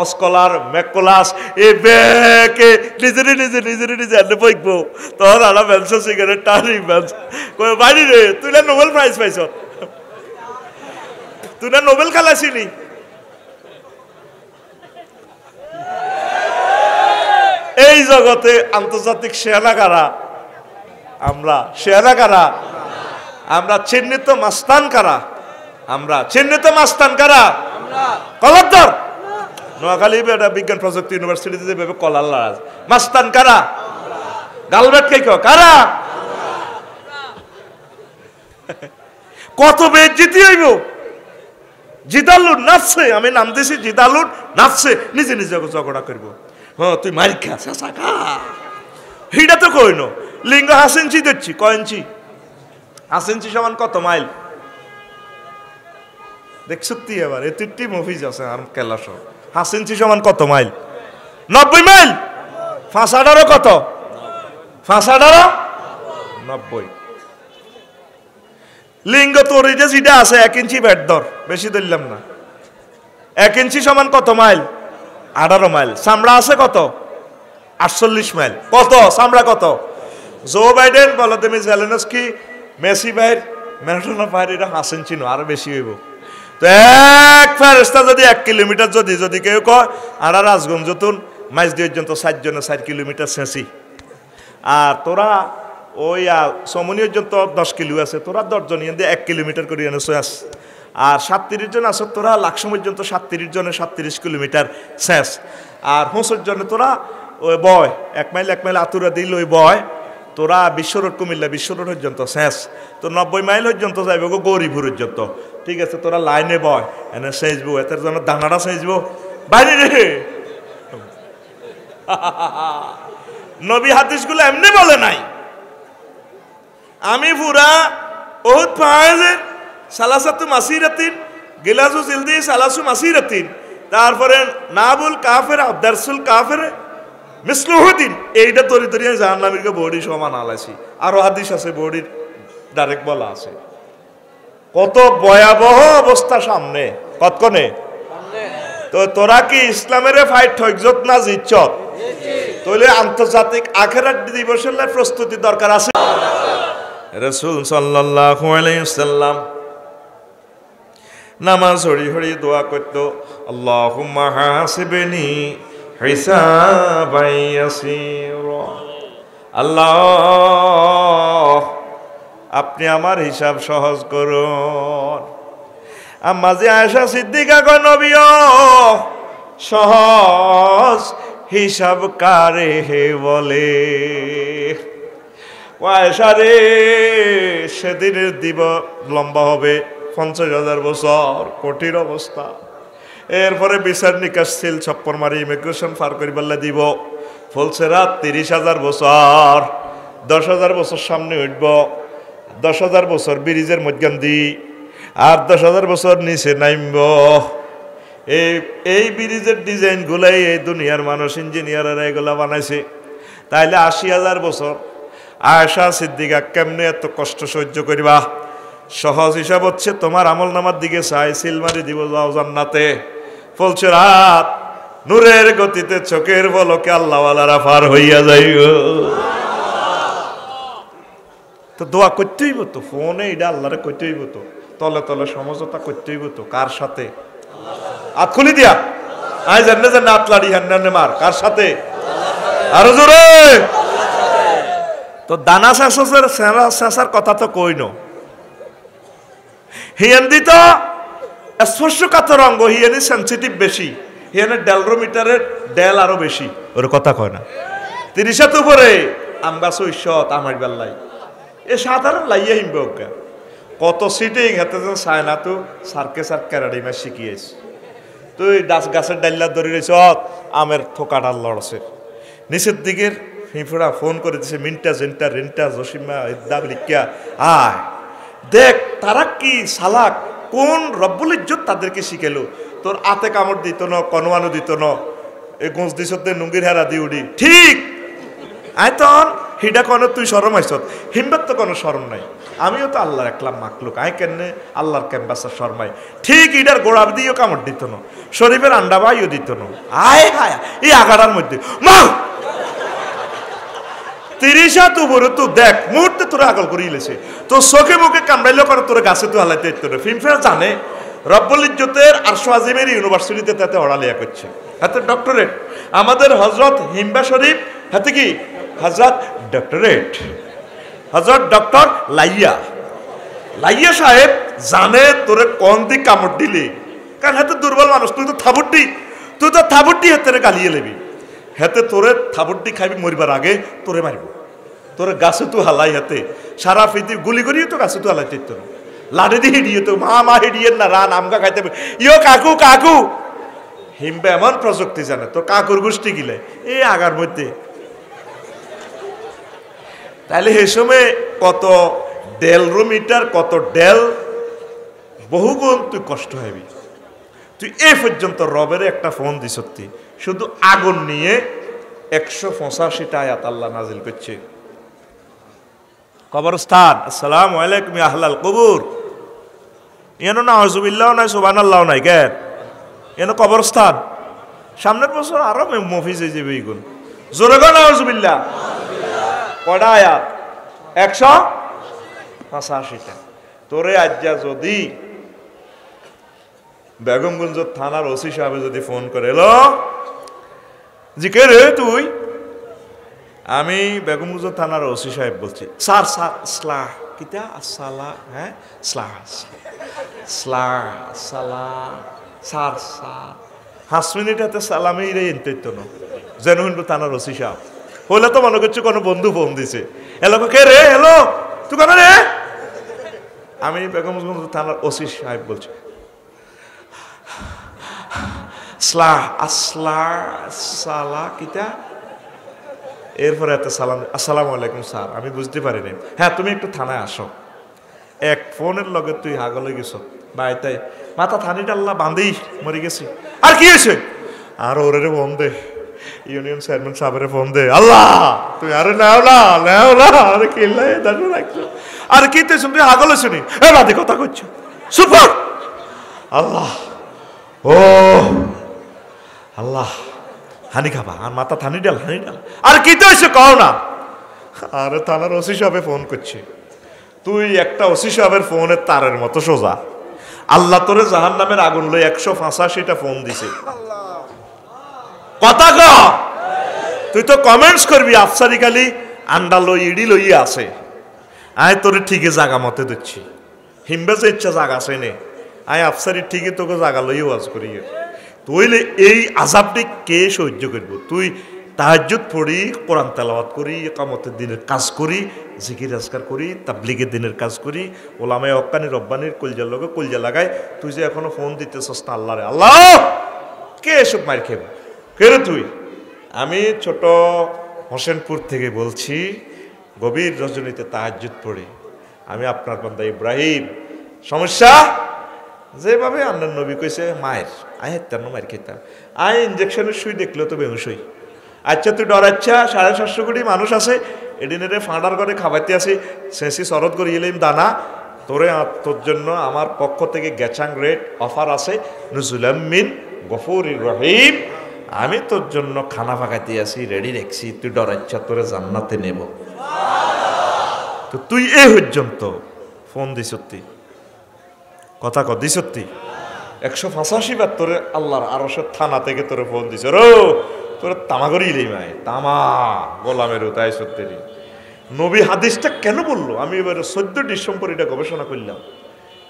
অস্কলার ম্যাকোলাস এ বেকে নিজেরে এনে বইব তোর আলা বেলস সিগারেট টানি বেলস বাড়ি রে তুই না নোবেল প্রাইজ পাইছ তুই না নোবেল খেলাছিলি এই জগতে আন্তর্জাতিক সেনাকারা আমরা চিহ্নিত মাস্তান কারা কলার নোয়াখালী বিজ্ঞান প্রযুক্তি ইউনিভার্সিটিতে যেভাবে কলার লাজ মাস্তান কারা গালবেট কে কারা কত বেজ্জিতি হইব জিদালুর নাচছে আমি নাম দিছি জিদালুর নাচছে নিজে ঝগড়া করবো হ্যাঁ তুই মারি খা চাষা খা হিটা তো কইন লিঙ্গ 5 ইঞ্চি দিচ্ছি কয় ইঞ্চি 5 ইঞ্চি সমান কত মাইল দেখছো তুই এবার এতিটি মুভিজ আছে আর কেলাস 5 ইঞ্চি সমান কত মাইল 90 মাইল 5-18 কত 5-18 90 লিঙ্গ তোর এই যে যেটা আছে 1 ইঞ্চি ব্যাট ধর বেশি ধরলাম না 1 ইঞ্চি সমান কত মাইল 18 মাইল চামড়া আছে কত 48 মাইল কত চামড়া কত Joe Biden Volodymyr Zelensky Messi ভাইয়ের ম্যারাডোনা ভাইয়ের এটা 5 ইঞ্চি নয় আরো বেশি হইব তো এক ফেরেশতা যদি 1 কিলোমিটার যদি কেউ কয় আর রাজগঞ্জ যতুন মাইজ দিয়ে পর্যন্ত 4 জনে 4 কিলোমিটার শেষি আর তোরা ওই সমনি পর্যন্ত 10 কিলো আছে তোরা 10 জন দিয়ে 1 কিলোমিটার করে এনেছো আস আর 37 জন আছে তোরা লাকসম পর্যন্ত 37 জনে 37 কিলোমিটার শেষ আর 65 জনে তোরা ওই বয় 1 মাইল আতুরা দিল ওই বয় তোরা বিশ্ব রোড কুমিল্লা বিশ্ব রোড পর্যন্ত শেষ তো 90 মাইল পর্যন্ত যাইব গো গৌরীপুর পর্যন্ত ঠিক আছে তোরা লাইনে বয় এনে সেজবো এতের জন্য দানাটা সেজবো বাইরে রে নবী হাদিসগুলো এমনি বলে নাই আমি পুরা বহুত পাহাজের সালাসাতু মাসিরাতিন গিলাসু জিলদি সালাসু মাসিরাতিন তারপরে নাবুল কাফের দারসুল কাফের মিসলুহুদ্দিন এইটা তরি তরি জাহান্নামীকে বডি সমান আলাইছি। আরো হাদিস আছে বডির ডাইরেক্ট বলা আছে। কত ভয়াবহ অবস্থা সামনে কতক্ষণে। তো তোরা কি ইসলামের ফাইট হইজত না জিতছত? তাহলে আন্তর্জাতিক আখিরাত দিবসের প্রস্তুতি দরকার আছে। রাসূল সাল্লাল্লাহু আলাইহি ওয়াসাল্লাম নামাজ হরি হরি দোয়া করত, আল্লাহুম্মা হাসিবনি হিসাবান ইয়াসীরা। আল্লাহ আপনি আমার হিসাব সহজ করুন। আম্মাজি আয়েশা সিদ্দিকা গো নবীও সহজ হিসাব কারে হে বলে। ও আয়েশা রে, সেদিনের দিব লম্বা হবে 50,000 বছর, কঠিন অবস্থা। এরপরে বিচার নিকাশ ছিল ছপ্পর মারি ইমিগ্রেশন পার করি বললে দিব ফলছে রাত 30,000 বছর। 10,000 বছর সামনে উঠব, 10,000 বছর ব্রিজের মধ্যখান দি, আর 10,000 বছর নিচে নামব। এই ব্রিজের ডিজাইন গুলাই এই দুনিয়ার মানুষ ইঞ্জিনিয়াররা এগুলা বানাইছে। তাইলে 80,000 বছর আয়েশা সিদ্দিকা কেমনে এত কষ্ট সহ্য করিবা? সহজ হিসাব হচ্ছে তোমার আমল নামার দিকে চাই সিলমারি দিব যাও জান্নাতে। ফলছে রাত নূরের গতিতে চোখের পলকে আল্লাহওয়ালারা পার হইয়া যাইব। তো দোয়া করতে হইব তো, ফোনে এটা আল্লাহরে করতে হইব তো, তলে তলে সমঝোতা করতে হইব তো। কার সাথে? হাত খুলি দিয়া আই জান্নে জান্নে আতলাড়ি হান্নানে মার। কার সাথে? আরো জোরে। তো দানা শেষার কথা তো কই ন। হিয়ান্দি তো স্পর্শকাতর অঙ্গ, হিয়ানি সেন্সিটিভ বেশি, হিয়ানের ডেলরোমিটারের ডেল আরো বেশি। ওর কথা কয় না। 30 উপরে আমরা 600 আমার বেল্লাই এ সাধারণ লাইয়া হিমবে ওকে কত সিটিং হাতে চায় না। তো সার্কে সার্ক ক্যারাডিমা শিখিয়েছি তুই গাছের ডাল্লা ধরে রয়েছ আমের থোকা ডাল লড়ছে। নিচের দিকের ফিফড়া ফোন করে দিছে মিন্টা জেন্টা রেন্টা জসিমা ইদ্দাব লিখিয়া আয় দেখ তারা কি সালাক কোন রব্বুল ইজ্জত তাদেরকে শিখেলো। তোর আতে কামড় দিত না, কনওয়ানো দিত না, এই গোঁজ দিস নুঙ্গির হেরা দি উড়ি ঠিক। আয় তখন হিডা কনে তুই শরম আইস, হিমবার তো কোনো শরম নাই। আমিও তো আল্লাহর একলাম মাকলুক, আয় কেনে আল্লাহর ক্যাম্পাসের শর্মাই ঠিক। ইডার গোড়ার দিয়েও কামড় দিত না, শরীফের আন্ডা বাইও দিত না। আয় হায় এই আগাড়ার মধ্যে মা 30 উপরে তো দেখ মুহূর্তে তোরা আগল করিয়েছে। তো চোখে মুখে কামড়াইলেও করে তোরা গাছে তো হালাইতে তোর ফিল্মফেয়ার জানে রব্বুল ইজ্জতের আরশো আজিমের ইউনিভার্সিটিতে তাতে অড়ালিয়া করছে, হাতে ডক্টরেট। আমাদের হজরত হিম্বা শরীফ হাতে কি হজরত ডক্টরেট, হজরত ডক্টর লাইয়া লাইয়া সাহেব জানে তোরে কোন দিক কামড় দিলি। কারণ হাতে দুর্বল মানুষ, তুই তো থাবুটি হাতে গালিয়ে লেবি, হাতে তোরে থাবুটি খাইবি মরিবার আগে তোরে মারিব। তোরে গাছে তো হালাই হাতে সারা পৃথিবী গুলি করিয়ে তো গাছে তো হালাই তো লাড়ি দিয়ে হিডিয়ে তো মা হিডিয়ে না রান আমগা খাইতে ইয়ো কাকু কাকু। হিমবে এমন প্রযুক্তি জানে তো কাকুর গোষ্ঠী গিলে এই আগার মধ্যে। তাহলে সে সময় কত ডেলরোমিটার কত ডেল বহুগুণ তুই কষ্ট হবি। তুই এ পর্যন্ত রবের একটা ফোন দিস, শুধু আগুন নিয়ে 185টা আয়াত আল্লাহ নাজিল করছে। কবরস্থান আসসালামু আলাইকুম ইয়া আহলাল কবুর, এন না আউযুবিল্লাহ নাই সুবহানাল্লাহ নাই কেন এন কবরস্থান। সামনের বছর আরো মফিজ হয়ে যাবে এইগুলো। জোরে গো আউযুবিল্লাহ। কয়টা আয়াত? 185টা। তোরে আজ্জা যদি বেগমগঞ্জ থানার ওসি সাহেব যদি ফোন করে এলো জি কে রে তুই, আমি বেগমগঞ্জ থানার ওসি সাহেব বলছি। স্যার স্যার স্লাহ কিতা আসসালা হ্যাঁ স্লাহ স্লাহ সালা স্যার স্যার 5 মিনিট হাতে সালামি রে এনতেইতো না যেন থানার ওসি সাহেব হলে তো মনে করছে কোনো বন্ধু ফোন দিছে। এলো কে রে হ্যালো তুই কেন রে? আমি বেগমগঞ্জ থানার ওসি সাহেব বলছি। স্লাহ আসলা সালা কিতা এরপরে এত সালাম আসসালামু আলাইকুম স্যার আমি বুঝতে পারিনি। হ্যাঁ তুমি একটু থানায় আসো। এক ফোনের লগে তুই হাগলে গেছ ভাই, তাই মাথা থানিটা আল্লাহ বাঁধেই মরে গেছি। আর কি হয়েছে? আর ওরে বন্ধে ইউনিয়ন চেয়ারম্যান সাহেবের ফোন দে, আল্লাহ তুমি আরে নাও না আরে কিল্লাই দাঁড়িয়ে রাখছো আর কি তুই শুনবি আগলে শুনি এ বাদে কথা করছো সুপার আল্লাহ ও আল্লাহ হানি খাবা আর মাথা হানি ডাল আর কি তো এসে কও না। আরে থানার ওসি সাহেবে ফোন করছে, তুই একটা ওসি সাহেবের ফোনের তারের মতো সোজা, আল্লাহ তোরে জাহান্নামের আগুন লই 185টা ফোন দিছে। কথা ক, তুই তো কমেন্টস করবি আফসারি খালি আন্ডা লই ইডি লই আছে, আয় তোরে ঠিকই জাগা মতে দিচ্ছি, হিমবে যে ইচ্ছা জাগা আছে নে, আয় আফসারি ঠিকই তোকে জাগা লই ওয়াজ করি। তুইলে এই আযাবটি কে সহ্য করব? তুই তাহাজ্জুদ পড়ি, কোরআন তেলাওয়াত করি, ইকামতের দিনের কাজ করি, জিকির আজকার করি, তাবলীগের দিনের কাজ করি, ওলামায়ে হক্কানি রব্বানির কলজার লগে কলজা লাগাই, তুই যে এখনো ফোন দিতেছস না আল্লাহরে, আল্লাহ কে এসব মার খেব কে রে তুই? আমি ছোট হোসেনপুর থেকে বলছি, গভীর রজনীতে তাহাজ্জুদ পড়ি, আমি আপনার বান্দা ইব্রাহিম। সমস্যা যেভাবে আল্লাহ নবী কইছে মায়ের আয় হেত্তার মায়ের খেতাম, আয় ইঞ্জেকশনের সুই দেখলেও তো বেহুশ হই। আচ্ছা তুই ডরাচ্ছা 750 কোটি মানুষ আছে, এডিনেরে ফাঁড়ার করে খাবাইতে আসি, শেষি শরৎ করে এলাম দানা তোরে, তোর জন্য আমার পক্ষ থেকে গ্যাচাং রেট অফার আছে, নুজুলাম মিন গফুরির রহিম, আমি তোর জন্য খানা ফাঁকাইতে আসি, রেডি রেখছি, তুই ডরাচ্ছা তোরে জান্নাতে নেব। তো তুই এ পর্যন্ত ফোন দিসতি, কথা কদি সত্যি 185 বার তোরে আল্লাহর আরশের থানা থেকে তোরে ফোন দিছে, রো তোরে তামা করিলেই মাই তামা গোলামের তাই সত্যি। নবী হাদিসটা কেন বললো? আমি এবার 14 ডিসেম্বর এটা গবেষণা করলাম।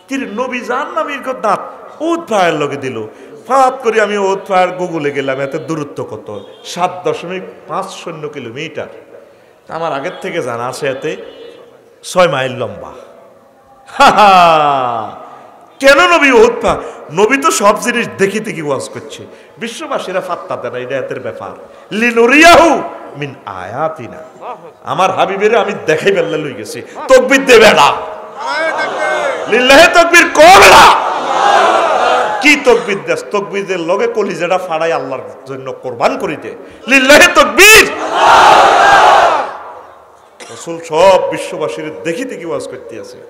তিনি নবী জান নামির কথা ওত ফায়ার লগে দিল, ফাত করে আমি ওত ফায়ার গুগলে গেলাম, এত দূরত্ব কত 7.50 কিলোমিটার। আমার আগের থেকে জানা আছে এতে 6 মাইল লম্বা। কেন নবী ওহুদ পা? নবী তো সব জিনিস দেখি দেখি ওয়াজ করছে, বিশ্ববাসীরা ফাত্তা দেয় না, এটা এতের ব্যাপার। লিনুরিয়াহু মিন আয়াতিনা, আমার হাবিবের আমি দেখাই বেল্লা লই গেছি, তাকবীর দেবে না, লিল্লাহি তাকবীর করবে না। কি তাকবীর দেস? তাকবীরের লগে কলিজাটা ফাড়াই আল্লাহর জন্য কুরবান করিতে, লিল্লাহি তাকবীর। রাসূল সব বিশ্ববাসীর দেখি দেখি ওয়াজ করতে আছে।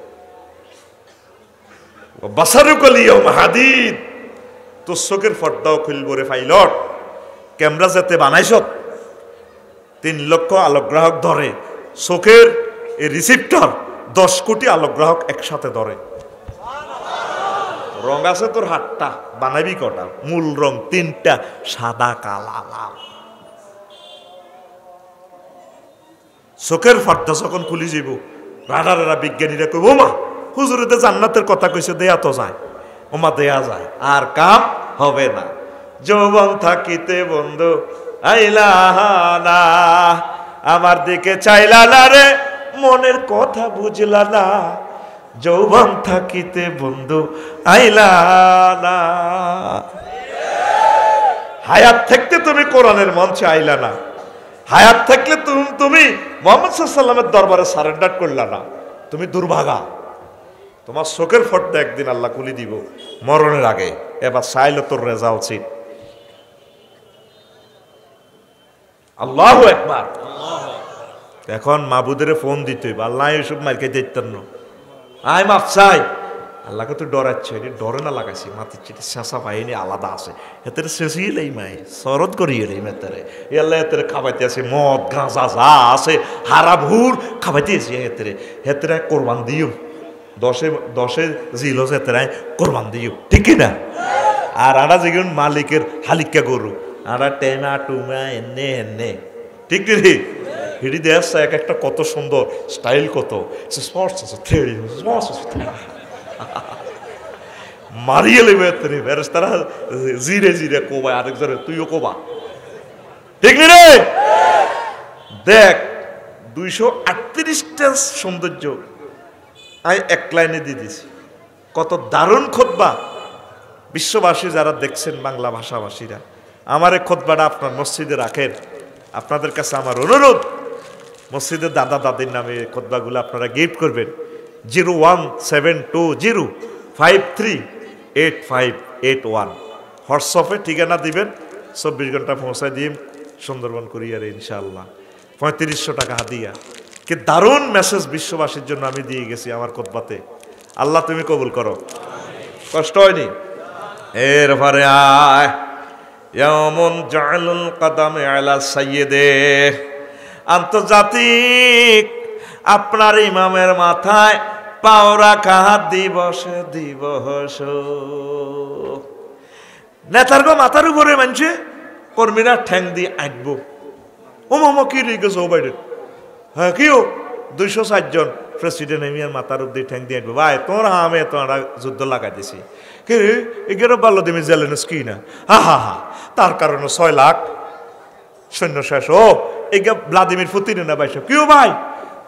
বাসারুকাল ইয়াউমা হাদিদ, তো চোখের পর্দাও খুলব রে পাইলট, ক্যামেরা যাতে বানাইছ 3 লক্ষ আলোকগ্রাহক ধরে, চোখের এই রিসিপ্টর 10 কোটি আলোকগ্রাহক একসাথে ধরে। রং আছে তোর হাতটা, বানাবি কটা? মূল রং 3টা, সাদা কালা লাল। চোখের পর্দা যখন খুলি যাব, রাডারেরা বিজ্ঞানীরা কইব মা হুজুরেতে জান্নাতের কথা কইছে, দেয়া তো যায়, ওমা দেয়া যায়, আর কাম হবে না। যৌবন থাকিতে বন্ধু আইলা না, আমার দিকে চাইলা না রে, মনের কথা বুঝলা না, যৌবন থাকিতে বন্ধু আইলা না। হায়াত থাকতে তুমি কোরআনের মঞ্চে আইলা না, হায়াত থাকলে তুমি মুহাম্মদ সাল্লাল্লাহু আলাইহি ওয়াসাল্লামের দরবারে সারেন্ডার করলা না, তুমি দুর্ভাগা। তোমার চোখের পর্দা একদিন আল্লাহ খুলে দিব মরণের আগে, এবার চাইলে তোর রেজাল্ট সিট। আল্লাহু আকবার। এখন মাবুদের ফোন দিতে হইব, আল্লাহ এসব মার্কে দিতেন না, আয় মাফ চাই, আল্লাহকে তো ডরাচ্ছে, এটি ডরে না লাগাইছি, মাতির চিঠি শেষা পাইনি আলাদা আছে, এতের শেষই এলেই মাই শরৎ করিয়ে এলেই মেতেরে, এল্লা এতেরে খাবাইতে আছে মদ গাঁজা যা আছে হারা ভুর খাবাইতে আছে, হেতেরে কোরবান দিও, 10 জিল হেতেরায় কোরবান দিও, ঠিক না? আর আরা যেগুন মালিকের হালিকা গরু, আরা টেমা টুমা এনে এনে, ঠিক রে? হিডি দেশ এক একটা কত সুন্দর স্টাইল, কত স্পর্টস আছে, থ্রেডি স্পর্টস আছে, মারিয়ে লেবে তেরে বেরেস্তারা জিরে জিরে কোবা, আরেকজনের তুইও কোবা, ঠিক রে? দেখ 238টা সৌন্দর্য আমি এক লাইনে দিয়ে দিছি, কত দারুণ খুতবা। বিশ্ববাসী যারা দেখছেন, বাংলা ভাষাভাষীরা, আমার এই খুতবাটা আপনার মসজিদে রাখেন। আপনাদের কাছে আমার অনুরোধ, মসজিদের দাদা দাদির নামে খুতবাগুলো আপনারা গিফট করবেন। 01720538581 হোয়াটসঅ্যাপে ঠিকানা দিবেন, 24 ঘন্টা পৌঁছায় দিয়ে সুন্দরবন কুরিয়ারে ইনশাআল্লাহ 3500 টাকা হাদিয়া। কি দারুণ মেসেজ বিশ্ববাসীর জন্য আমি দিয়ে গেছি আমার খুতবাতে। আল্লাহ তুমি কবুল করো। কষ্ট হয়নি? এরপরে আয় ইয়াউমুন জাআলুল কাদামে আলা সাইয়্যিদে, আন্তর্জাতিক আপনার ইমামের মাথায় পাও রাখা দিবস দিবস। নেতার গো মাথার উপরে মানছে কর্মীরা ঠ্যাং দিয়ে আঁটবো। ও মামা কি রেখে গেছে ও বাইরে? হ্যাঁ কিও 260 জন প্রেসিডেন্ট এমিয়ার মাথার উপর দিয়ে ঠ্যাং দিয়ে আঁটবো। ভাই তোমরা আমি তোমরা যুদ্ধ লাগাই দিছি কি রে? এগারো বাল্য দিমি জেলেনস কি না? হা হা হা, তার কারণে 6 লাখ সৈন্য শেষ। ও এগা ভ্লাদিমির পুতিন না ভাই কিও ভাই,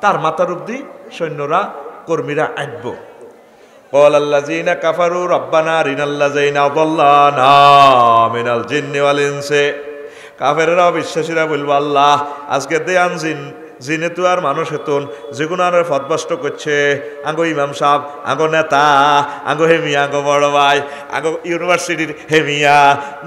তার মাথার উপর দিয়ে সৈন্যরা কর্মীরা আঁটবো। ক্বালাল্লাযীনা কাফারু রাব্বানা আরিনাল্লাযীনা আযাল্লানা মিনাল জিন্নি ওয়াল ইনসি। কাফেররা বিশ্বাসীরা বলবো আল্লাহ আজকে দেয়ান জিনে তো আর মানুষ হেতন যেগুলো আর ফদবষ্ট করছে আঙ্গো ইমাম সাহেব, আঙ্গো নেতা, আঙ্গো হেমিয়া, আঙ্গো বড় ভাই, আঙ্গো ইউনিভার্সিটির হেমিয়া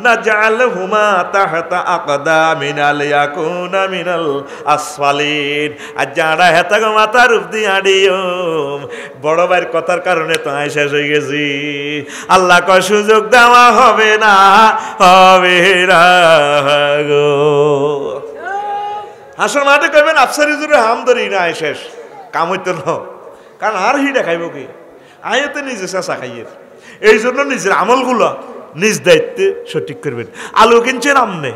না জাল হুমা তাহতা আকদামিনা লিয়াকুনা মিনাল আসফালিন। আর যারা হেতা গো মাথার রূপ দিয়ে আডিয়ম বড় ভাইয়ের কথার কারণে তো আয় শেষ হয়ে গেছি। আল্লাহ কয় সুযোগ দেওয়া হবে না, হবে না গো। হাসর মাঠে কইবেন আফসারি জুড়ে হাম ধরি না আয় শেষ কাম হইতো না, কারণ আর হিডা খাইব কি? আয়তে নিজে চেঁচা খাইয়ের। এই জন্য নিজের আমলগুলো নিজ দায়িত্বে সঠিক করবেন। আলু কিনছেন আমনে,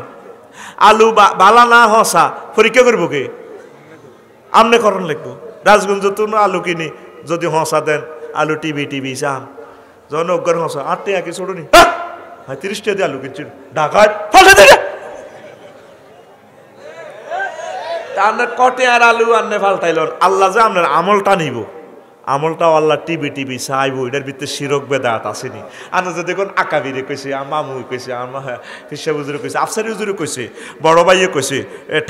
আলু বালা না হসা পরীক্ষা করবো কে? আমনে করণ লিখবো। রাজগঞ্জ তো আলু কিনি যদি হসা দেন আলু টিভি চান যখন অজ্ঞান হসা 8 টাকা কি ছোটনি 30 টাকা দিয়ে আলু কিনছেন ঢাকায় ফসা দিলে আপনার কটে আর আলু আনলে ফালতাইলেন। আল্লাহ যে আপনার আমলটা নিব, আমলটাও আল্লাহ টিভি চাইব। এটার ভিতরে শিরক বেদাত আসেনি। আর যে দেখুন আকাবিরে কইছে, মামু কইছে, আমার ফিসা হুজুরে কইছে, আফসারি হুজুরে কইছে, বড় ভাইয়ে কইছে,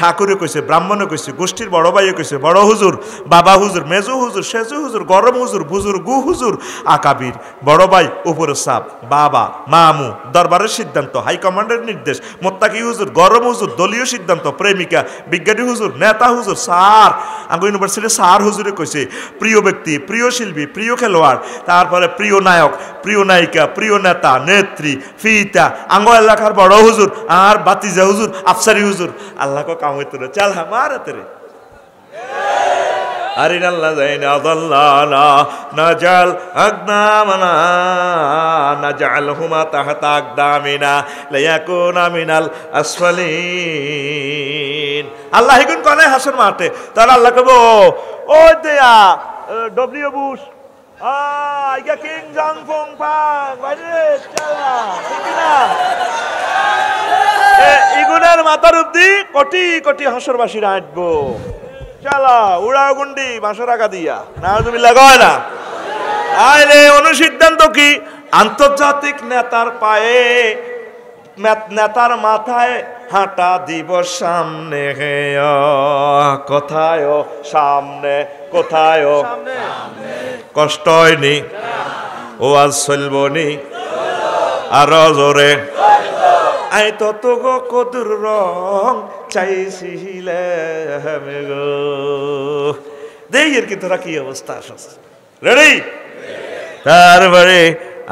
ঠাকুরে কইছে, ব্রাহ্মণে কইছে, গোষ্ঠীর বড় ভাইয়ে কইছে, বড় হুজুর, বাবা হুজুর, মেজো হুজুর, সেজো হুজুর, গরম হুজুর, বুজুর্গু হুজুর, আকাবির, বড় ভাই, উপরের সাপ, বাবা, মামু, দরবারের সিদ্ধান্ত, হাইকমান্ডের নির্দেশ, মোত্তাকি হুজুর, গরম হুজুর, দলীয় সিদ্ধান্ত, প্রেমিকা, বিজ্ঞানী হুজুর, নেতা হুজুর, স্যার, আঙ্গো ইউনিভার্সিটির স্যার হুজুরে কইছে, প্রিয় ব্যক্তি, প্রিয় শিল্পী, প্রিয় খেলোয়াড়, তারপরে প্রিয় নায়ক, প্রিয় নায়িকা, প্রিয় নেতা, নেত্রী, ফিতা, আঙ্গ এলাকার বড় হুজুর আর বাতিজা হুজুর, আফসারি হুজুর। আল্লাহ কো কাম হইতো না, চাল হামার তেরে আরিনাল্লাযীনা আযাল্লানা নাজাল আকদামানা নাজআলহুমা তাহতা আকদামিনা লিয়াকুনা মিনাল আসফালিন। আল্লাহ এগুন কোনে হাসর মাঠে তার আল্লাহ কব ও দেয়া ডব্লিউ বুশ আইগা কিং জং ফং পাং বাইরে চালা ঠিক না ইগুনের মাথার উপদি কোটি কোটি হাসরবাসীরা আঁটবো। চালা উড়া গুন্ডি বাঁশর আগা দিয়া নাউজুবিল্লাহ কয় না। আইলে অনুসিদ্ধান্ত কি? আন্তর্জাতিক নেতার পায়ে নেতার মাথায় হাঁটা দিব সামনে, কোথায় সামনে, কোথায় কষ্ট হয়নি? ও আজ চলবনি আরো জোরে আই তত গো কদুর রং চাইছিলে গো। দেখের কি তোরা কি অবস্থা আসছ রেডি? তারপরে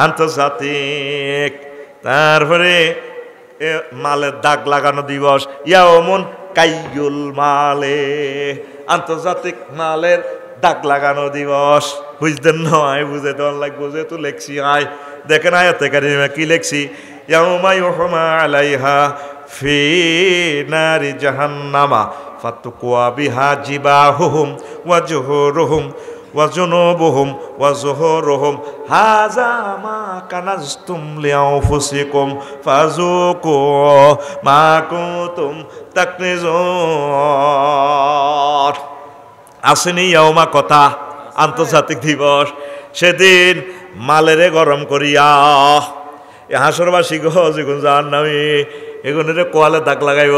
আন্তর্জাতিক, তারপরে মালের দাগ লাগানো দিবস, ইয়াউমুন কাইয়ুল মালে, আন্তর্জাতিক মালের দাগ লাগানো দিবস। বুঝতেন নয়, বুঝে দেওয়ার লাগবো, যেহেতু লেখছি আয় দেখেন আয়াতে কারিমা কি লেখছি, ইয়াউমা ইউহমা আলাইহা ফি নারি জাহান্নামা ফাতুকুয়া বিহা জিবাহুহুম ওয়া জুহুরুহুম ওয়া জুনুবুহুম ওয়া যুহুরুহুম হাযা মা কানাজতুম লিআনফুসিকুম ফাযুকু মা কুনতুম তাকনিজুন। আসেনি ইয়াউমা কথা, আন্তর্জাতিক দিবস। সেদিন মালেরে গরম করিয়া হাসরবাসী গো যেগুন জাহান্নামী এগুনের কোয়ালে দাগ লাগাইব,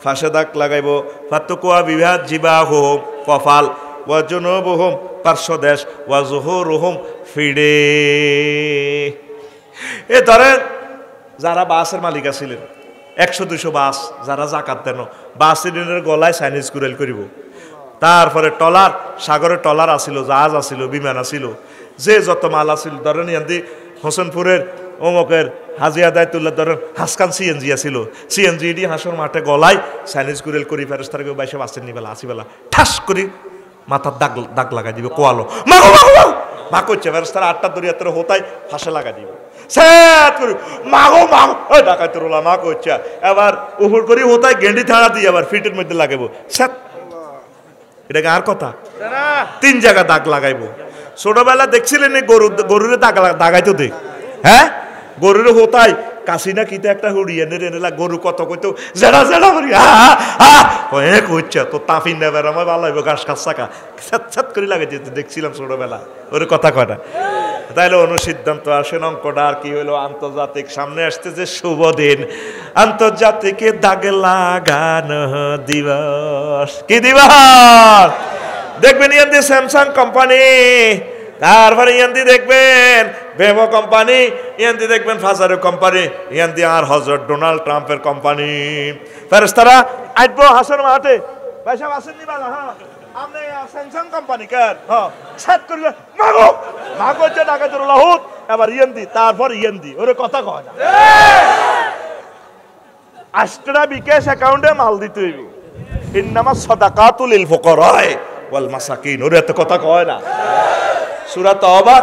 ফাঁসে দাগ লাগাইব। ফাতুকুয়া বিভা জিবাহুহুম কপাল, ওয়া জুনুবুহুম পার্শ্বদেশ, ওয়া যুহুরুহুম ফিডে। এ ধরেন যারা বাসের মালিক ছিলেন 100-200 বাস যারা জাকাত দেন বাস ইউনিয়নের গলায় চাইনিজ কুরেল করিব। তারপরে টলার, সাগরে টলার আসিল, জাহাজ আসিল, বিমান আসিল, যে যত মাল আসিল ধরেন ইয়ান্দি হোসেনপুরের অমুকের হাজিয়া দায়তুল্লাহ ধরেন হাসকান সিএনজি আসিল, সিএনজি ডি হাঁসর মাঠে গলায় চাইনিজ কুরেল করি ফেরেস্তার কেউ বাইসে বাসের নিবেলা আসিবেলা ঠাস করি মাথার দাগ লাগাই দিবে কোয়ালো মাগো মাগো মাগো মা করছে ফেরেস্তারা 8টা দরিয়াতে হোতায় ফাঁসে লাগাই দিবে সেট করি মাগো মাগো ওই ডাকাইতে রোলা মা করছে এবার উপর করি হোতায় গেন্ডি থাড়া দিয়ে আবার ফিটের মধ্যে লাগাবো সেট। এটা আর কথা 3 জায়গা দাগ লাগাইবো। ছোটবেলা দেখছিলেন গরুরে দাগাইতো দেখ, হ্যাঁ গরুর হোতায় কাশি না কিতে একটা হুড়িয়ে নেলা গরু কত কইতো জেড়া জেড়া করি কইছে তো তাফিন নেবার আমার ভালো হইব ঘাস খাস চাকা ছাত করে লাগাই যেতে দেখছিলাম ছোটবেলা ওর কথা কয়টা। তাইলে অনুসিদ্ধান্ত আসেন অঙ্কটা আর কি হইলো আন্তর্জাতিক সামনে আসতেছে শুভ দিন, আন্তর্জাতিক দাগ লাগানো দিবস। কি দিবস দেখবেন ইয়ান্দি স্যামসাং কোম্পানি, তারপরে ইয়ান্দি দেখবেন ভেমো কোম্পানি, ইয়ান্দি দেখবেন ফাজারো কোম্পানি, ইয়ান্দি আর হযরত ডোনাল্ড ট্রাম্পের কোম্পানি। ফেরেশতারা আইবো হাসর মাঠে পয়সা আসেন নি বালা হ্যাঁ আমনে স্যামসাং কোম্পানি কার হ্যাঁ সাত করি মাগো মাগো যে টাকা তোর লাহুত এবার ইয়ান্দি তারপর ইয়ান্দি ওরে কথা কয় না আষ্টরা বিকাশ অ্যাকাউন্টে মাল দিতে হইব ইন্নামা সাদাকাতুল লিল ফুকারা ওয়াল মাসাকিন ওরে এত কথা কয় না। সূরা তাওবা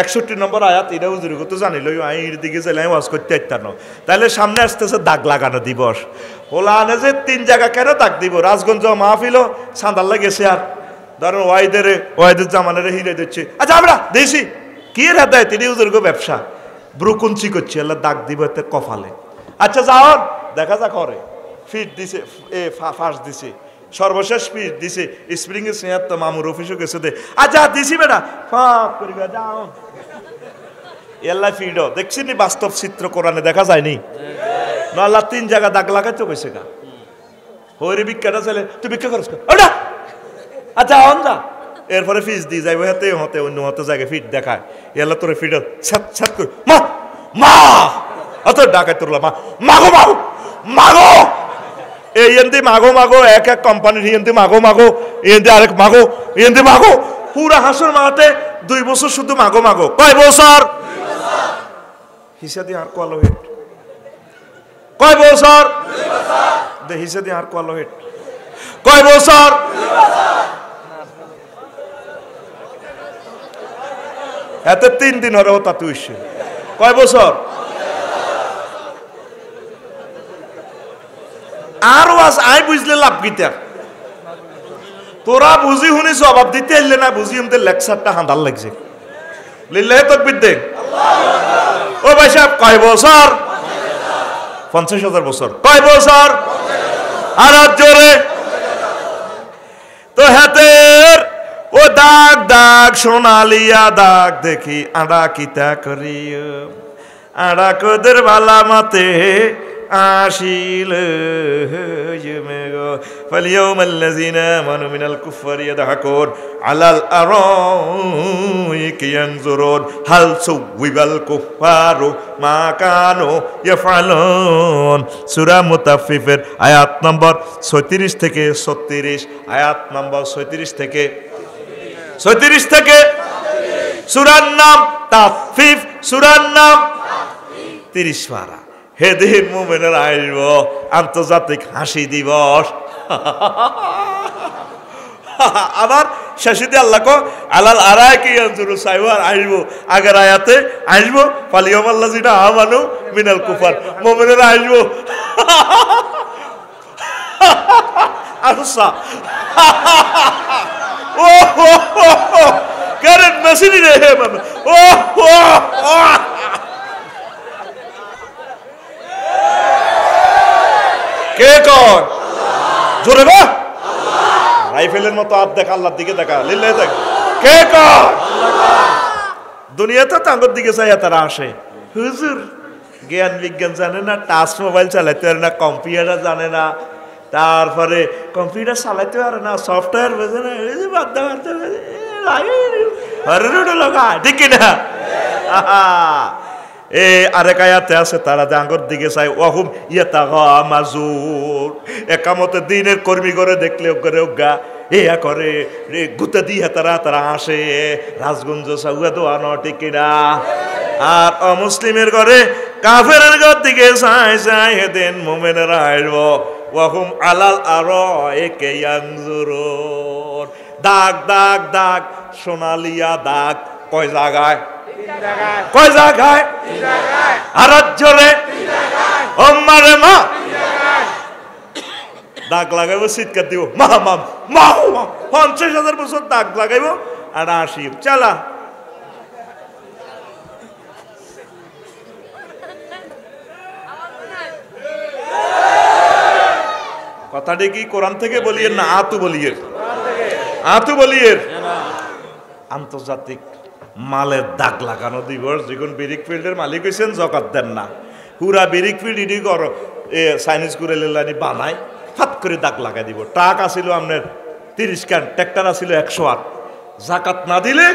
61 নম্বর আয়াত এটা হুজুর কত জানিল আইর দিকে যাই ওয়াজ করতে আইতার না। তাহলে সামনে আসতেছে দাগ লাগানো দিবস। ওলানে যে 3 জায়গা কেন দাগ দিব, রাজগঞ্জ মাহফিল সান্দাল্লা গেছে আর ধরো ওয়াইদের জামানের হিরে দিচ্ছে আচ্ছা আমরা দেশি কি রে দেয় তিনি হুজুর ব্যবসা ব্রুকুঞ্চি করছে আল্লাহ দাগ দিব এতে কপালে। আচ্ছা যাও দেখা যা করে ফিট দিছে ফাঁস দিছে সর্বশেষ ফিট দিছে স্প্রিং এর স্নেহাত তো মামুর অফিসও গেছে দে আচ্ছা দিছি বেটা ফাঁক করি যাও এল্লা ফিডও দেখছি নি বাস্তব চিত্র কোরআনে দেখা যায়নি না আল্লাহ 3 জায়গা দাগ লাগাইতে কইছে গা হইরে ভিক্ষাটা ছেলে তুই ভিক্ষা করছ ওটা আচ্ছা অন যা এরপরে ফিস দিয়ে যাইব হাতে হতে অন্য হতে জায়গায় ফিট দেখায় এল্লা তোরে ফিড ছাত ছাত কর মা মা অত ডাকাই তোরলা মা মাগো মাগো মাগো এই এন্দি মাগো মাগো এক এক কোম্পানির এন্দি মাগো মাগো এন্দি আরেক মাগো এন্দি মাগো পুরা হাসর মাঠে 2 বছর শুধু মাগো মাগো কয় বছর হিসাব দিয়ে আর কোয়ালো হেট কয় বছর 2 বছর দে হিসাব দিয়ে আর কোয়ালো হেট কয় বছর 2 বছর এত 3 দিন হরে হতা তুই কয় বছর আর ওয়াজ আই বুঝলে লাভ গীতার তোরা বুঝি শুনি জবাব দিতে এলে না বুঝি আমাদের লেকচারটা হাঁদার লাগছে লিল্লাহি তাকবীর দেন ও ভাই সাহেব কয় বছর 50,000 বছর কয় বছর আর জোরে তো হাতের ও দাগ দাগ সোনালিয়া দাগ দেখি আড়া কিতা করি আড়া কদের বালা মাতে আসিল فاليوم الذين آمنوا من الكفار يضحكون على الأرائك ينظرون هل ثوب الكفار ما كانوا يفعلون সূরা মুতাফফিফের আয়াত নম্বর 36 থেকে 36 আয়াত নম্বর 36 থেকে 36 সূরার নাম তাফফিফ সূরার নাম 30 পারা হেদিন মুমিনের আইব আন্তর্জাতিক হাসি দিবস আবার শেষে আল্লাহ কো আলাল আরাইকি ইয়ানজুরু সাইওয়ার আইব আগের আয়াতে আইব ফালিয়াম আল্লাযিনা আমানু মিনাল কুফার মুমিনের আইব আচ্ছা ও কারণ মেসিনি রে ও কে কর জোরে বা রাইফেলের মতো হাত দেখা আল্লাহর দিকে দেখা লিল্লাহি দেখ কে কর দুনিয়াতে তাঙ্গর দিকে চাই তারা আসে হুজুর জ্ঞান বিজ্ঞান জানে না টাচ মোবাইল চালাতে পারে না কম্পিউটার জানে না তারপরে কম্পিউটার চালাতে পারে না সফটওয়্যার বোঝে না এই যে বাদ ঠিক কিনা এ আরেক আয়াতে আছে তারা যে আঙ্গর দিকে চাই ওয়াহুম ইয়াতাগামাজুন একামতে দিনের কর্মী করে দেখলে করে গা এয়া করে রে গুতে দিয়ে তারা আসে রাজগঞ্জ সাউয়া দোয়ানো টিকিরা আর অমুসলিমের ঘরে কাফেরের ঘর দিকে চাই হেদিন মুমিনেরা আসব ওয়াহুম আলাল আরাইকি ইয়ানজুরুন দাগ দাগ দাগ সোনালিয়া দাগ কয় জায়গায় কয় জায়গায় আর জোরে ওম্মারে মা দাগ লাগাইব চিৎকার দিব মা মা মা 50,000 বছর দাগ লাগাইব আর আসি চালা কথাটি কি কোরআন থেকে বলিয়ের না আতু বলিয়ের আন্তর্জাতিক মালের দাগ লাগানো দিবস যখন বিরিক ফিল্ডের মালিক হয়েছেন জকাত দেন না পুরা বিরিক ফিল্ড ইডি কর চাইনিজ করে লেলানি বানায় ফাত করে দাগ লাগাই দিব ট্রাক আসিল আপনার 30 কান ট্রাক্টর আসিল 108 জাকাত না দিলে